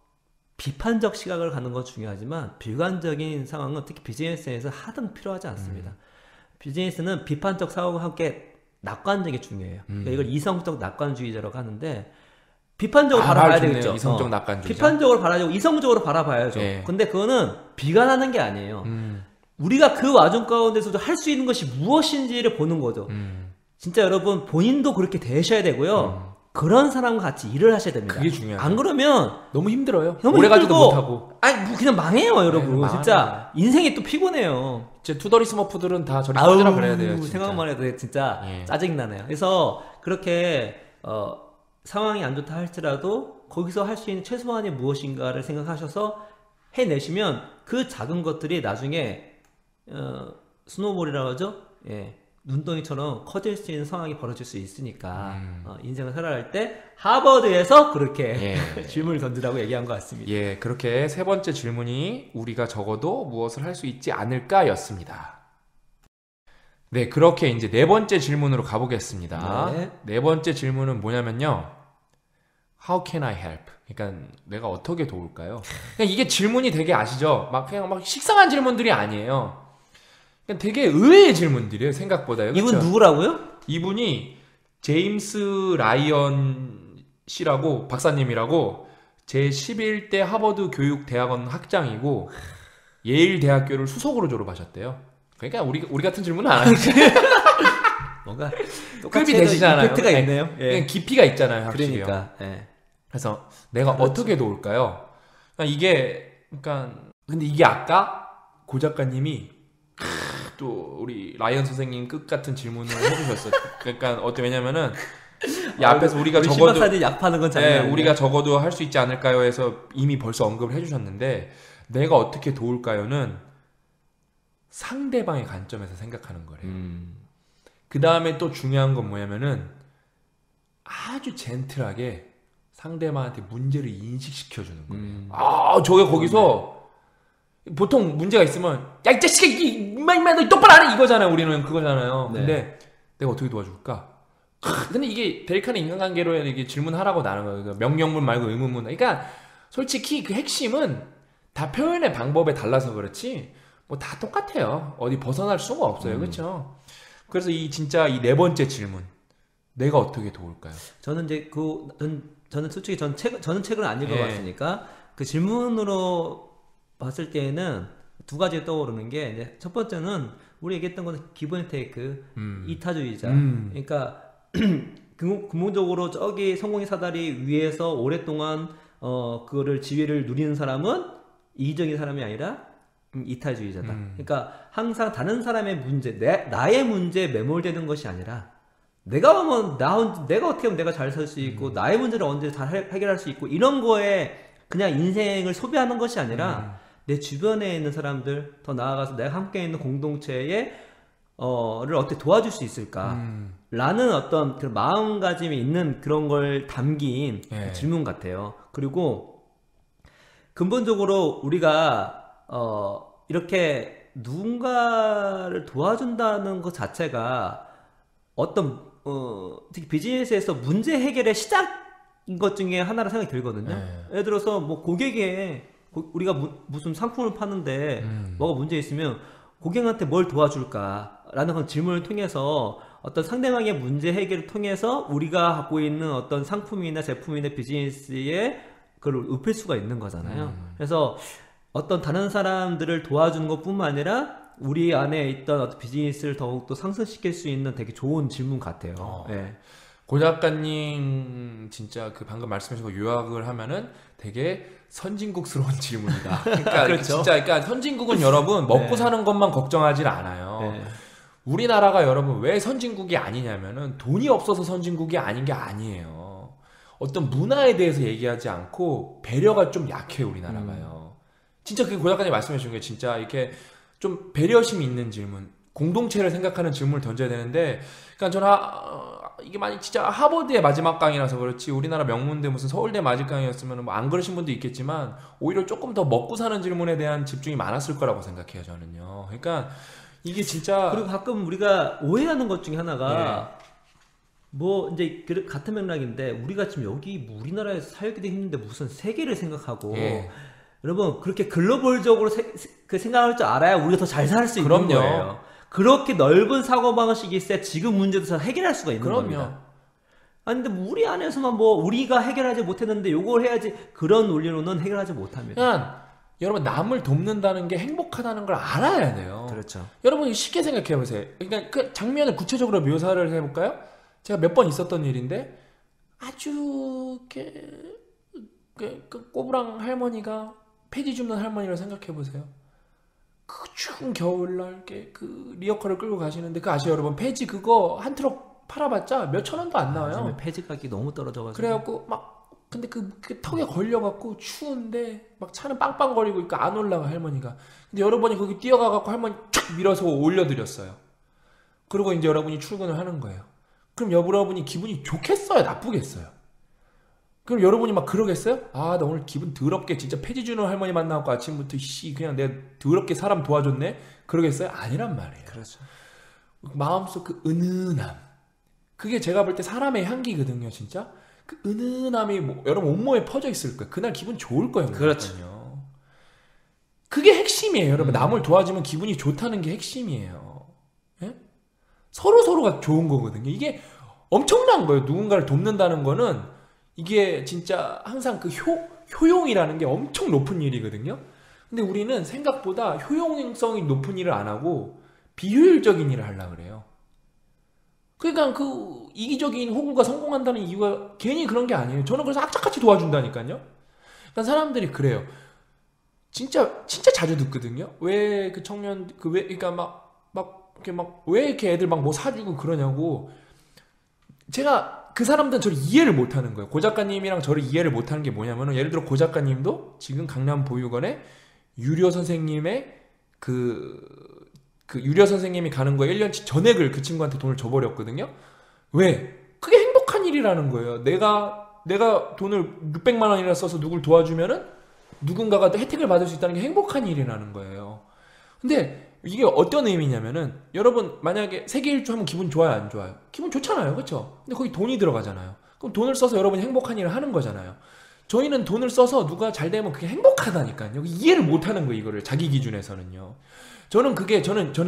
비판적 시각을 갖는 건 중요하지만 비관적인 상황은 특히 비즈니스에서 하등 필요하지 않습니다. 비즈니스는 비판적 사고와 함께 낙관적이 중요해요. 그러니까 이걸 이성적 낙관주의자라고 하는데 비판적으로 바라봐야 되겠죠. 이성적 낙관주의자. 비판적으로 바라보고 이성적으로 바라봐야죠. 예. 근데 그거는 비관하는 게 아니에요. 우리가 그 와중 가운데서도 할 수 있는 것이 무엇인지를 보는 거죠. 진짜 여러분 본인도 그렇게 되셔야 되고요. 그런 사람과 같이 일을 하셔야 됩니다. 그게 중요해요. 안 그러면 너무 힘들어요. 너무 오래 가지도 힘들고, 못하고. 아니 뭐 그냥 망해요, 여러분. 네, 진짜 인생이 또 피곤해요. 제 투더리 스머프들은 다 저리 빠지라 그래야 돼요. 진짜. 생각만 해도 진짜 예. 짜증나네요. 그래서 그렇게 상황이 안 좋다 할지라도 거기서 할 수 있는 최소한의 무엇인가를 생각하셔서 해내시면 그 작은 것들이 나중에 스노우볼이라고 하죠. 예. 눈덩이처럼 커질 수 있는 상황이 벌어질 수 있으니까 인생을 살아갈 때 하버드에서 그렇게 질문을 던지라고 얘기한 것 같습니다. 예, 그렇게 세 번째 질문이 우리가 적어도 무엇을 할 수 있지 않을까였습니다. 네, 그렇게 이제 네 번째 질문으로 가보겠습니다. 네. 네 번째 질문은 뭐냐면요. How can I help? 그러니까 내가 어떻게 도울까요? 그냥 이게 질문이 되게 아시죠? 그냥 막 식상한 질문들이 아니에요. 그냥 되게 의외의 질문들이에요, 생각보다요. 이분 그렇죠? 누구라고요? 이분이 제임스 라이언 씨라고 박사님이라고 제11대 하버드 교육대학원 학장이고 예일 대학교를 수석으로 졸업하셨대요. 그러니까 우리 같은 질문은 안 하지. 뭔가 급이 되시잖아요. 임팩트가 있네요. 예. 그냥 깊이가 있잖아요, 확실히. 그러니까. 예. 그래서 내가 그렇죠. 어떻게 도울까요? 그러니까 근데 이게 아까 고 작가님이 또 우리 라이언 선생님 끝 같은 질문을 해주셨어요. 그러니까 왜냐면은 이 앞에서 우리가 우리 적어도 신박사들이 약 파는 건 장난 아니에요. 우리가 적어도 할 수 있지 않을까요? 해서 이미 벌써 언급을 해주셨는데 내가 어떻게 도울까요는 상대방의 관점에서 생각하는 거래요. 그 다음에 또 중요한 건 뭐냐면은 아주 젠틀하게 상대방한테 문제를 인식시켜주는 거예요. 저게 거기서 보통 문제가 있으면 야 이 자식아 이마 너 똑바로 안 해 이거잖아요. 우리는 그거잖아요. 네. 근데 내가 어떻게 도와줄까? 근데 이게 데리카는 인간관계로 이렇게 질문하라고 나는 거예요. 명령문 말고 의문문. 그러니까 솔직히 그 핵심은 다 표현의 방법에 달라서 그렇지 뭐 다 똑같아요. 어디 벗어날 수가 없어요. 그렇죠? 그래서 진짜 이 네 번째 질문 내가 어떻게 도울까요? 저는 이제 저는 솔직히 저는 책을 안 읽어봤으니까 그 질문으로 봤을 때에는 두 가지 떠오르는 게 이제 첫 번째는 우리 얘기했던 거는 기브 앤 테이크, 이타주의자. 그러니까 근본적으로 저기 성공의 사다리 위에서 오랫동안 그거를 지위를 누리는 사람은 이기적인 사람이 아니라 이타주의자다. 그러니까 항상 다른 사람의 문제, 나의 문제에 매몰되는 것이 아니라 내가 어떻게 하면 내가 잘 살 수 있고 나의 문제를 언제 잘 해결할 수 있고 이런 거에 그냥 인생을 소비하는 것이 아니라 내 주변에 있는 사람들, 더 나아가서 내가 함께 있는 공동체에 를 어떻게 도와줄 수 있을까 라는 어떤 그 마음가짐이 있는 그런 걸 담긴 질문 같아요. 그리고 근본적으로 우리가 이렇게 누군가를 도와준다는 것 자체가 어떤 특히 비즈니스에서 문제 해결의 시작인 것 중에 하나라 생각이 들거든요. 예를 들어서 뭐 고객에 우리가 무슨 상품을 파는데 뭐가 문제 있으면 고객한테 뭘 도와줄까라는 그런 질문을 통해서 어떤 상대방의 문제 해결을 통해서 우리가 갖고 있는 어떤 상품이나 제품이나 비즈니스에 그걸 입힐 수가 있는 거잖아요. 그래서 어떤 다른 사람들을 도와주는 것뿐만 아니라 우리 안에 있던 어떤 비즈니스를 더욱더 상승시킬 수 있는 되게 좋은 질문 같아요. 네. 고 작가님 진짜 그 방금 말씀하신 거 요약을 하면은 되게 선진국스러운 질문이다. 그러니까 그렇죠. 진짜 그러니까 선진국은 여러분 먹고 사는 것만 걱정하지 않아요. 우리나라가 여러분 왜 선진국이 아니냐면은 돈이 없어서 선진국이 아닌 게 아니에요. 어떤 문화에 대해서 얘기하지 않고 배려가 좀 약해요, 우리나라가요. 진짜 그게 고 작가님 말씀해 주신 게 진짜 이렇게 좀 배려심이 있는 질문, 공동체를 생각하는 질문을 던져야 되는데, 그러니까 저는 이게 만약 진짜 하버드의 마지막 강의라서 그렇지 우리나라 명문대 무슨 서울대 마지막 강의였으면 뭐 안 그러신 분도 있겠지만 오히려 조금 더 먹고 사는 질문에 대한 집중이 많았을 거라고 생각해요, 저는요. 그러니까 이게 진짜 그리고 가끔 우리가 오해하는 것 중에 하나가 뭐 이제 같은 맥락인데 우리가 지금 여기 우리나라에서 살기도 힘든데 무슨 세계를 생각하고 여러분 그렇게 글로벌적으로 그 생각할 줄 알아야 우리가 더 잘 살 수 있는 거예요. 그렇게 넓은 사고방식이 있어야 지금 문제도 잘 해결할 수가 있는 겁니다. 아니 근데 우리 안에서만 뭐 우리가 해결하지 못했는데 요걸 해야지 그런 논리로는 해결하지 못합니다. 그냥 여러분 남을 돕는다는 게 행복하다는 걸 알아야 돼요. 그렇죠. 여러분 쉽게 생각해 보세요. 그러니까 그 장면을 구체적으로 묘사를 해볼까요? 제가 몇 번 있었던 일인데 아주 그 꼬부랑 할머니가 폐지 줍는 할머니를 생각해 보세요. 그 추운 겨울날 이렇게 그 리어카를 끌고 가시는데 그 아시죠 여러분? 폐지 그거 한 트럭 팔아봤자 몇 천 원도 안 나와요. 폐지 가격이 너무 떨어져가지고. 그래갖고 막 근데 그 턱에 걸려갖고 추운데 막 차는 빵빵거리고 있고 안 올라가 할머니가. 근데 여러분이 거기 뛰어가갖고 할머니 툭 밀어서 올려드렸어요. 그리고 이제 여러분이 출근을 하는 거예요. 그럼 여러분이 기분이 좋겠어요? 나쁘겠어요? 그럼 여러분이 막 그러겠어요? 아, 나 오늘 기분 더럽게 진짜 폐지 주는 할머니 만나고 아침부터 그냥 내가 더럽게 사람 도와줬네? 그러겠어요? 아니란 말이에요. 그렇죠. 마음속 그 은은함. 그게 제가 볼 때 사람의 향기거든요, 진짜. 그 은은함이 여러분 온몸에 퍼져 있을 거예요. 그날 기분 좋을 거예요. 그렇죠. 그게 핵심이에요, 여러분. 남을 도와주면 기분이 좋다는 게 핵심이에요. 예? 서로가 좋은 거거든요. 이게 엄청난 거예요. 누군가를 돕는다는 거는 이게 진짜 항상 그 효용이라는 게 엄청 높은 일이거든요. 근데 우리는 생각보다 효용성이 높은 일을 안 하고 비효율적인 일을 하려고 그래요. 그러니까 그 이기적인 호구가 성공한다는 이유가 괜히 그런 게 아니에요. 저는 그래서 악착같이 도와준다니까요. 그러니까 사람들이 그래요. 진짜 자주 듣거든요. 왜 그 청년 그러니까 왜 이렇게 애들 막 뭐 사주고 그러냐고. 제가 그 사람들은 저를 이해를 못하는 거예요. 고 작가님이랑 저를 이해를 못하는 게 뭐냐면은 예를 들어 고 작가님도 지금 강남 보육원에 유료 선생님의 그 유료 선생님이 가는 거에 1년치 전액을 그 친구한테 돈을 줘버렸거든요. 왜? 그게 행복한 일이라는 거예요. 내가 돈을 600만 원이나 써서 누굴 도와주면은 누군가가 혜택을 받을 수 있다는 게 행복한 일이라는 거예요. 근데 이게 어떤 의미냐면은 여러분 만약에 세계 일주 하면 기분 좋아요, 안 좋아요? 기분 좋잖아요, 그렇죠? 근데 거기 돈이 들어가잖아요. 그럼 돈을 써서 여러분이 행복한 일을 하는 거잖아요. 저희는 돈을 써서 누가 잘 되면 그게 행복하다니까요. 이해를 못하는 거예요, 이거를 자기 기준에서는요. 저는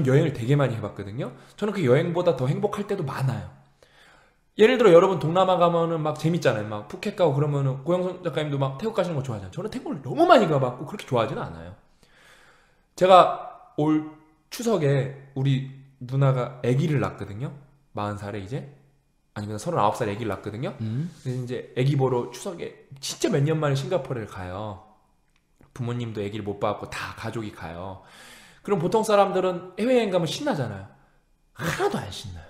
여행을 되게 많이 해봤거든요. 저는 그 여행보다 더 행복할 때도 많아요. 예를 들어 여러분 동남아 가면은 막 재밌잖아요. 막 푸켓 가고 그러면은 고영선 작가님도 막 태국 가시는 거 좋아하잖아요. 저는 태국을 너무 많이 가봤고 그렇게 좋아하지는 않아요. 제가 올 추석에 우리 누나가 아기를 낳거든요. 40살에 이제 아니면 39살 아기를 낳거든요. 그래서 이제 아기 보러 추석에 진짜 몇 년 만에 싱가포르를 가요. 부모님도 아기를 못 봐갖고 다 가족이 가요. 그럼 보통 사람들은 해외여행 가면 신나잖아요. 하나도 안 신나요.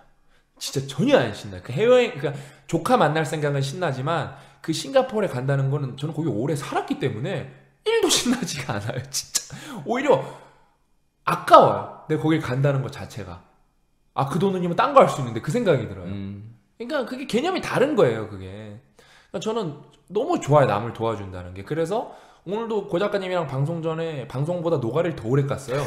진짜 전혀 안 신나요. 그 해외여행, 그러니까 조카 만날 생각은 신나지만 그 싱가포르에 간다는 거는 저는 거기 오래 살았기 때문에 1도 신나지가 않아요. 진짜 오히려 아까워요. 내가 거길 간다는 것 자체가. 아, 그 돈은이면 딴 거 할 수 있는데 그 생각이 들어요. 그러니까 그게 개념이 다른 거예요. 그게. 그러니까 저는 너무 좋아요. 남을 도와준다는 게. 그래서 오늘도 고 작가님이랑 방송 전에 방송보다 노가리를 더 오래 깠어요.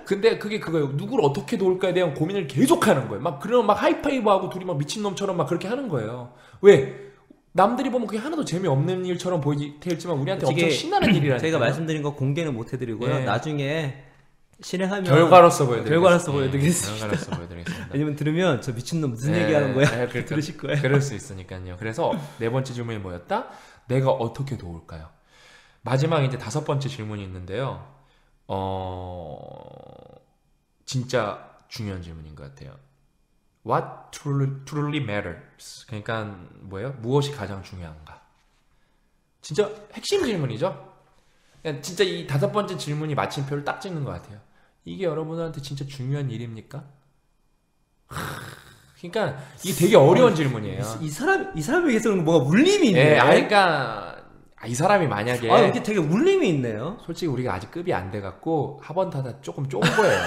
근데 그게 그거예요. 누구를 어떻게 도울까에 대한 고민을 계속 하는 거예요. 막 그러면 막 하이파이브하고 둘이 막 미친놈처럼 막 그렇게 하는 거예요. 왜? 남들이 보면 그게 하나도 재미없는 일처럼 보이지만 우리한테 엄청 신나는 일이라니까요. 저희가 말씀드린 거 공개는 못 해드리고요. 예. 나중에 실행하면 결과로서 보여드리겠습니다. 결과로서 보여드리겠습니다. 결과로서 보여드리겠습니다. 왜냐면 들으면 저 미친놈 무슨 얘기하는 거야? 그러니까, 들으실 거예요. 그럴 수 있으니까요. 그래서 네 번째 질문이 뭐였다? 내가 어떻게 도울까요? 마지막 이제 5번째 질문이 있는데요. 진짜 중요한 질문인 것 같아요. What truly matters? 그러니까 뭐예요? 무엇이 가장 중요한가? 진짜 핵심 질문이죠. 그냥 진짜 이 5번째 질문이 마침표를 딱 찍는 것 같아요. 이게 여러분한테 진짜 중요한 일입니까? 그러니까 이게 되게 어려운 질문이에요. 이 사람에게서는 뭔가 울림이 있네. 예, 그러니까 이 사람이 만약에 이게 되게 울림이 있네요. 솔직히 우리가 아직 급이 안 돼갖고 학원 타다 조금 좁은 거예요.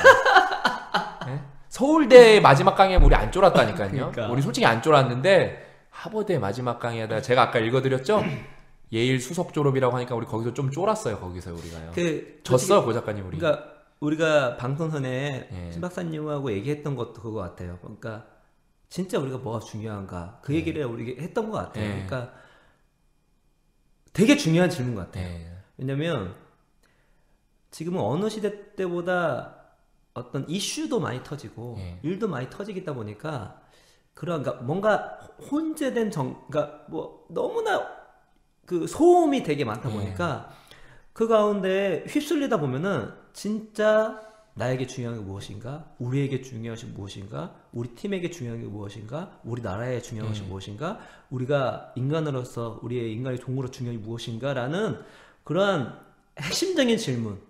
네? 서울대 마지막 강의하면 우리 안 쫄았다니까요. 그러니까. 우리 솔직히 안 쫄았는데 하버드 마지막 강의하다가 제가 아까 읽어드렸죠? 예일 수석 졸업이라고 하니까 우리 거기서 좀 쫄았어요. 거기서 우리가요. 졌어요, 고 작가님 우리. 그러니까 우리가 방송 전에 예. 신 박사님하고 얘기했던 것도 그거 같아요. 그러니까 진짜 우리가 뭐가 중요한가 그 얘기를 우리 했던 것 같아요. 그러니까 되게 중요한 질문 같아요. 왜냐면 지금은 어느 시대 때보다 어떤 이슈도 많이 터지고 일도 많이 터지다 보니까 그러니까 뭔가 혼재된 그러니까 뭐 너무나 그 소음이 되게 많다 보니까 그 가운데 휩쓸리다 보면은 진짜 나에게 중요한 게 무엇인가? 우리에게 중요한 것이 무엇인가? 우리 팀에게 중요한 게 무엇인가? 우리 나라에 중요한 것이 무엇인가? 우리가 인간으로서 우리의 인간의 종으로 중요한 게 무엇인가? 라는 그러한 핵심적인 질문을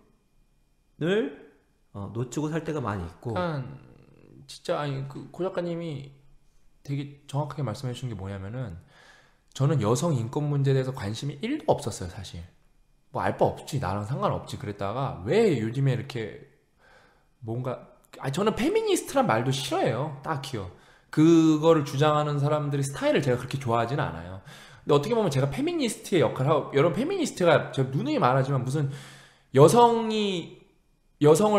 놓치고 살 때가 많이 있고. 진짜 고 작가님이 되게 정확하게 말씀해 주신 게 뭐냐면은 저는 여성 인권 문제에 대해서 관심이 1도 없었어요. 사실 뭐 알 바 없지, 나랑 상관없지 그랬다가 왜 요즘에 이렇게 뭔가 저는 페미니스트란 말도 싫어해요. 딱히요. 그거를 주장하는 사람들의 스타일을 제가 그렇게 좋아하지는 않아요. 근데 어떻게 보면 제가 페미니스트의 역할을 하고, 여러분 페미니스트가 제가 누누이 말하지만 무슨 여성을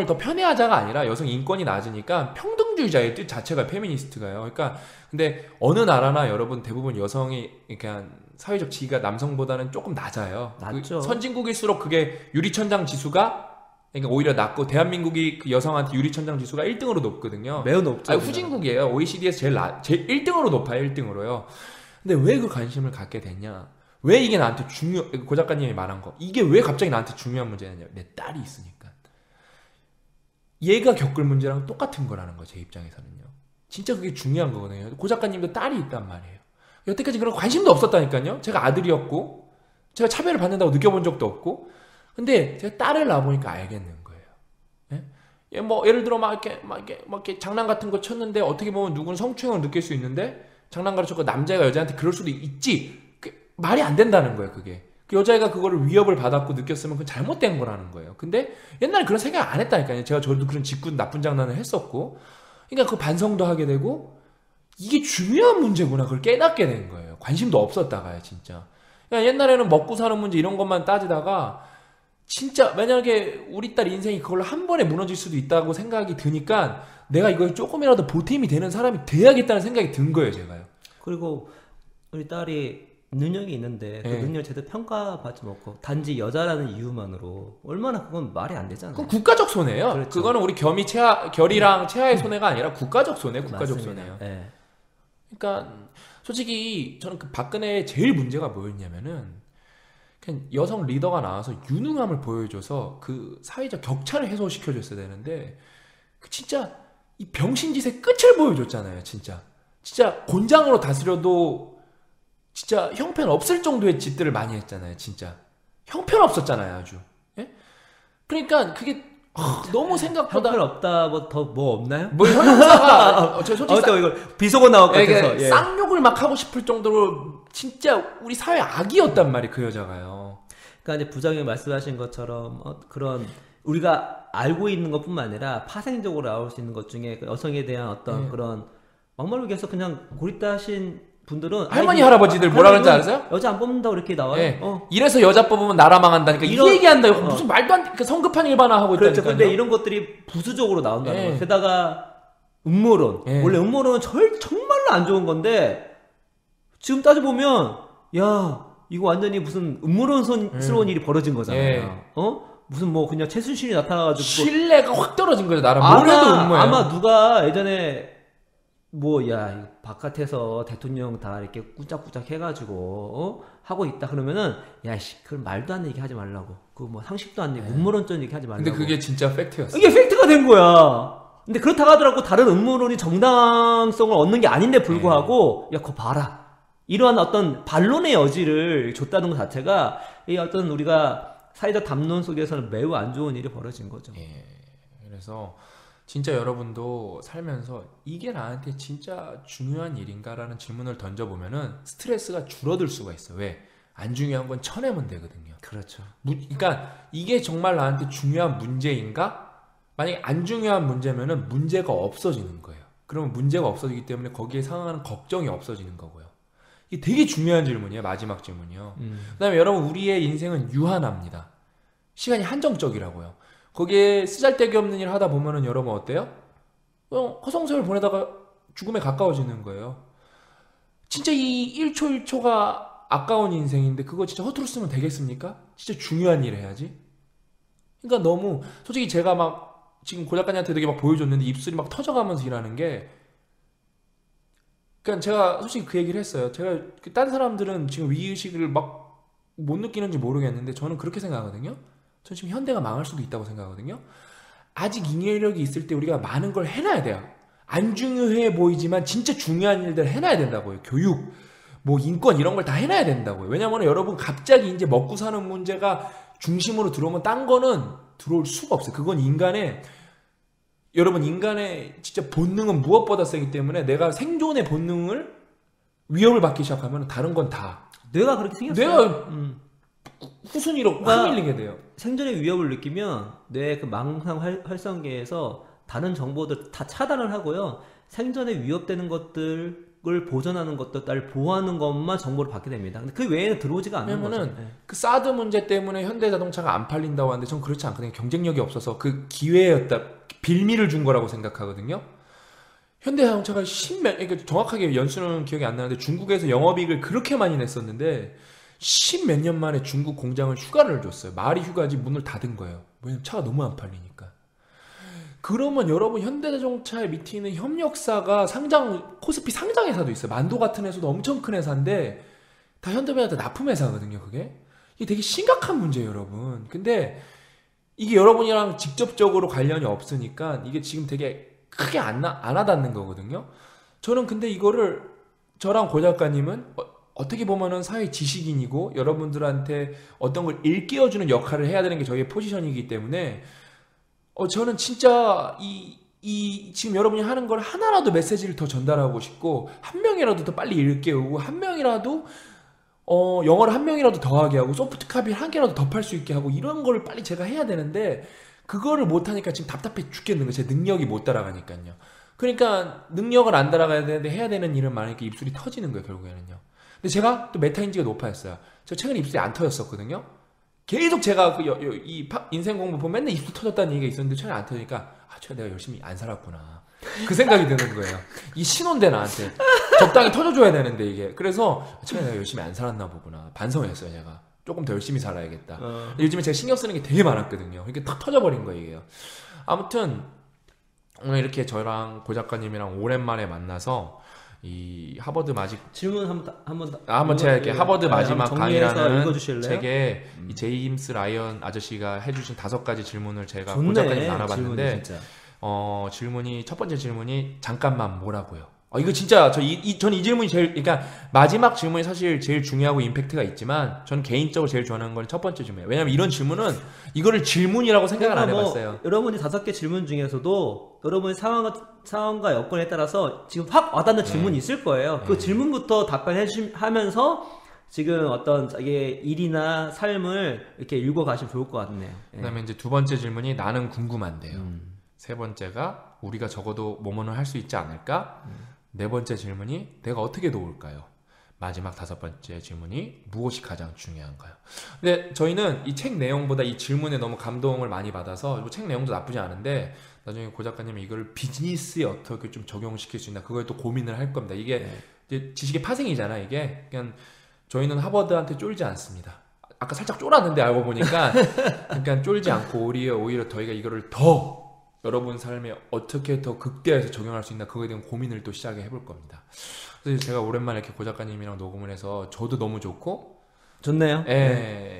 더 편애하자가 아니라 여성 인권이 낮으니까 평등주의자의 뜻 자체가 페미니스트가요. 그러니까 근데 어느 나라나 여러분 대부분 여성이 그러니까 사회적 지위가 남성보다는 조금 낮아요. 낮죠. 선진국일수록 그게 유리천장 지수가 그러니까 오히려 낮고 대한민국이 그 여성한테 유리천장 지수가 1등으로 높거든요. 매우 높죠. 후진국이에요. OECD에서 제일 1등으로 높아요. 1등으로요. 근데 왜 그 관심을 갖게 됐냐? 왜 이게 나한테 고 작가님이 말한 거 이게 왜 갑자기 나한테 중요한 문제냐? 내 딸이 있으니까. 얘가 겪을 문제랑 똑같은 거라는 거, 제 입장에서는요. 진짜 그게 중요한 거거든요. 고 작가님도 딸이 있단 말이에요. 여태까지 그런 관심도 없었다니까요. 제가 아들이었고 제가 차별을 받는다고 느껴본 적도 없고. 근데 제가 딸을 낳아보니까 알겠는 거예요. 예? 뭐 예를 들어 막 이렇게 장난 같은 거 쳤는데 어떻게 보면 누구는 성추행을 느낄 수 있는데 장난 가르쳤고 남자가 여자한테 그럴 수도 있지. 말이 안 된다는 거예요. 그게. 그 여자애가 그거를 위협을 받았고 느꼈으면 그건 잘못된 거라는 거예요. 근데 옛날에 그런 생각 안 했다니까요. 저도 그런 짓궂은 나쁜 장난을 했었고. 그러니까 그 반성도 하게 되고 이게 중요한 문제구나. 그걸 깨닫게 된 거예요. 관심도 없었다가요. 진짜. 그러니까 옛날에는 먹고 사는 문제 이런 것만 따지다가 진짜 만약에 우리 딸 인생이 그걸로 한 번에 무너질 수도 있다고 생각이 드니까 내가 이걸 조금이라도 보탬이 되는 사람이 돼야겠다는 생각이 든 거예요. 제가요. 그리고 우리 딸이 능력이 있는데 그 능력을 제대로 평가받지 못하고 단지 여자라는 이유만으로 얼마나 그건 말이 안 되잖아요. 그건 국가적 손해예요. 그렇죠. 그거는 우리 결이랑 체하의 손해가 아니라 국가적 손해, 국가적 손해예요. 네. 그러니까 솔직히 저는 그 박근혜의 제일 문제가 뭐였냐면은 그냥 여성 리더가 나와서 유능함을 보여줘서 그 사회적 격차를 해소시켜줬어야 되는데 그 진짜 이 병신짓의 끝을 보여줬잖아요. 진짜 곤장으로 다스려도 진짜 형편없을 정도의 짓들을 많이 했잖아요. 진짜 형편없었잖아요. 아주. 예? 그러니까 그게 너무 생각보다 형편없다 뭐 더 뭐 없나요? 뭐 형사가 저 솔직히 이거 비속어 나올 것 같아서 쌍욕을 막 하고 싶을 정도로 진짜 우리 사회 악이었단 말이에요. 그 여자가요. 그러니까 이제 부장님 말씀하신 것처럼 그런 우리가 알고 있는 것뿐만 아니라 파생적으로 나올 수 있는 것 중에 여성에 대한 어떤 그런 막말로 얘기해서 그냥 고립다신 분들은 할머니 할아버지들 뭐라 그러는지 아세요? 여자 안 뽑는다고 이렇게 나와요. 예. 이래서 여자 뽑으면 나라 망한다니까 이 얘기한다. 무슨 말도 안 돼. 성급한 일반화하고 그렇죠. 있다니까요. 근데 이런 것들이 부수적으로 나온다는 거예요. 게다가 음모론. 원래 음모론은 정말로 안 좋은 건데 지금 따져보면 야 이거 완전히 무슨 음모론스러운 일이 벌어진 거잖아요. 무슨 뭐 그냥 최순실이 나타나가지고 신뢰가 확 떨어진 거죠. 나라 뭘 해도 음모예요. 아마 누가 예전에 뭐 야 바깥에서 대통령 다 이렇게 꾸짝꾸짝 해가지고 하고 있다 그러면은 야씨 그걸 말도 안 되는 얘기 하지 말라고 그 뭐 상식도 안 되고 음모론적인 얘기 하지 말라고. 근데 그게 진짜 팩트였어. 이게 팩트가 된 거야. 근데 그렇다고 하더라도 다른 음모론이 정당성을 얻는 게 아닌데 불구하고 야 그거 봐라 이러한 어떤 반론의 여지를 줬다는 것 자체가 이 어떤 우리가 사회적 담론 속에서는 매우 안 좋은 일이 벌어진 거죠. 그래서 진짜 여러분도 살면서 이게 나한테 진짜 중요한 일인가라는 질문을 던져보면은 스트레스가 줄어들 수가 있어요. 왜? 안 중요한 건 쳐내면 되거든요. 그렇죠. 그러니까 이게 정말 나한테 중요한 문제인가? 만약에 안 중요한 문제면은 문제가 없어지는 거예요. 그러면 문제가 없어지기 때문에 거기에 상응하는 걱정이 없어지는 거고요. 이게 되게 중요한 질문이에요. 마지막 질문이요. 그다음에 여러분 우리의 인생은 유한합니다. 시간이 한정적이라고요. 거기에 쓰잘데기 없는 일 하다 보면은 여러분 어때요? 허송세월 보내다가 죽음에 가까워지는 거예요. 진짜 이 1초 1초가 아까운 인생인데 그거 진짜 허투루 쓰면 되겠습니까? 진짜 중요한 일 해야지. 그러니까 너무 솔직히 제가 막 지금 고 작가님한테 되게 막 보여줬는데 입술이 막 터져가면서 일하는 게 그러니까 제가 솔직히 그 얘기를 했어요. 제가 다른 사람들은 지금 위의식을 막 못 느끼는지 모르겠는데 저는 그렇게 생각하거든요. 전 지금 현대가 망할 수도 있다고 생각하거든요. 아직 인내력이 있을 때 우리가 많은 걸 해놔야 돼요. 안 중요해 보이지만 진짜 중요한 일들 해놔야 된다고요. 교육, 뭐 인권 이런 걸 다 해놔야 된다고요. 왜냐면 여러분 갑자기 이제 먹고 사는 문제가 중심으로 들어오면 딴 거는 들어올 수가 없어요. 그건 여러분 인간의 진짜 본능은 무엇보다 세기 때문에 내가 생존의 본능을 위협을 받기 시작하면 다른 건 다 뇌가 그렇게 생겼어요. 뇌가 후순위로 확 밀리게 돼요. 생존의 위협을 느끼면 뇌의 그 망상 활성계에서 다른 정보들 다 차단을 하고요. 생존에 위협되는 것들을 보존하는 것들, 보호하는 것만 정보를 받게 됩니다. 근데 그 외에는 들어오지가 않는 거죠. 그 사드 문제 때문에 현대자동차가 안 팔린다고 하는데 전 그렇지 않거든요. 경쟁력이 없어서 그 기회였다, 빌미를 준 거라고 생각하거든요. 현대자동차가 그러니까 정확하게 연수는 기억이 안 나는데 중국에서 영업이익을 그렇게 많이 냈었는데 10몇 년 만에 중국 공장을 휴가를 줬어요. 말이 휴가지 문을 닫은 거예요. 왜냐면 차가 너무 안 팔리니까. 그러면 여러분 현대자동차에 밑에 있는 협력사가 코스피 상장회사도 있어요. 만도 같은 회사도 엄청 큰 회사인데 다 현대배한테 납품회사거든요. 그게 이게 되게 심각한 문제예요, 여러분. 근데 이게 여러분이랑 직접적으로 관련이 없으니까 이게 지금 되게 크게 안 와닿는 거거든요. 저는 근데 이거를 저랑 고 작가님은 어떻게 보면은 사회 지식인이고 여러분들한테 어떤 걸 일깨워주는 역할을 해야 되는 게 저희의 포지션이기 때문에 저는 진짜 지금 여러분이 하는 걸 하나라도 메시지를 더 전달하고 싶고 한 명이라도 더 빨리 일깨우고 한 명이라도 영어를 한 명이라도 더 하게 하고 소프트카피를 한 개라도 더 팔 수 있게 하고 이런 거를 빨리 제가 해야 되는데 그거를 못하니까 지금 답답해 죽겠는 거예요. 제 능력이 못 따라가니까요. 그러니까 능력을 안 따라가야 되는데 해야 되는 일은 많으니까 입술이 터지는 거예요. 결국에는요. 근데 제가 또 메타인지가 높아졌어요. 저 최근에 입술이 안 터졌었거든요. 계속 제가 이 인생 공부 보면 맨날 입술 터졌다는 얘기가 있었는데 최근에 안 터지니까 내가 열심히 안 살았구나. 그 생각이 드는 거예요. 이 신호인데 나한테 적당히 터져줘야 되는데 이게 그래서 최근에 내가 열심히 안 살았나 보구나. 반성했어요. 제가 조금 더 열심히 살아야겠다. 요즘에 제가 신경 쓰는 게 되게 많았거든요. 이게 탁 터져버린 거예요. 아무튼 오늘 이렇게 저랑 고 작가님이랑 오랜만에 만나서 이 하버드 마지막 질문 한번 제가 이렇게 하버드 마지막 강의라는 읽어주실래요? 책에 이 제임스 라이언 아저씨가 해주신 5가지 질문을 제가 좋네, 고작가님 나눠봤는데 질문이 질문이 첫 번째 질문이 잠깐만 뭐라고요? 이거 진짜 저는 이 질문이 제일 그러니까 마지막 질문이 사실 제일 중요하고 임팩트가 있지만 저는 개인적으로 제일 좋아하는 건 첫 번째 질문이에요. 왜냐면 이런 질문은 이거를 질문이라고 생각을 안 해봤어요. 여러분이 5개 질문 중에서도 여러분의 상황과 여건에 따라서 지금 확 와닿는 질문이 있을 거예요. 그 질문부터 답변하면서 지금 어떤 자기의 일이나 삶을 이렇게 읽어가시면 좋을 것 같네요. 그다음에 이제 두 번째 질문이 나는 궁금한데요. 세 번째가 우리가 적어도 뭐뭐는 할 수 있지 않을까? 네 번째 질문이 내가 어떻게 도울까요? 마지막 5번째 질문이 무엇이 가장 중요한가요? 근데 저희는 이 책 내용보다 이 질문에 너무 감동을 많이 받아서 책 내용도 나쁘지 않은데 나중에 고 작가님이 이걸 비즈니스에 어떻게 좀 적용시킬 수 있나 그거에 또 고민을 할 겁니다. 이게 이제 지식의 파생이잖아 이게. 그냥 저희는 하버드한테 쫄지 않습니다. 아까 살짝 쫄았는데 알고 보니까 그러니까 쫄지 않고 오히려 저희가 이거를 더 여러분 삶에 어떻게 더 극대화해서 적용할 수 있나 그거에 대한 고민을 또 시작해 볼 겁니다. 그래서 제가 오랜만에 이렇게 고 작가님이랑 녹음을 해서 저도 너무 좋고 좋네요.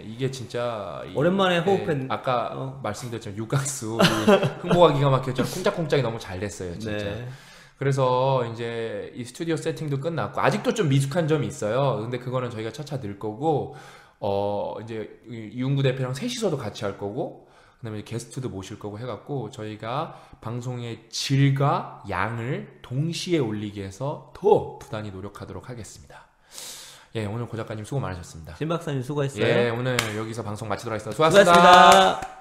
이게 진짜 오랜만에 호흡했는데 아까 말씀드렸지만 육각수 흥보가 기가 막혔죠. 쿵짝쿵짝이 너무 잘 됐어요 진짜. 그래서 이제 이 스튜디오 세팅도 끝났고 아직도 좀 미숙한 점이 있어요. 근데 그거는 저희가 차차 늘 거고 이제 이윤구 대표랑 셋이서도 같이 할 거고 그다음에 게스트도 모실 거고 해갖고 저희가 방송의 질과 양을 동시에 올리기 위해서 더 부단히 노력하도록 하겠습니다. 예, 오늘 고 작가님 수고 많으셨습니다. 신 박사님 수고했어요. 예, 오늘 여기서 방송 마치도록 하겠습니다. 수고하셨습니다. 수고하셨습니다.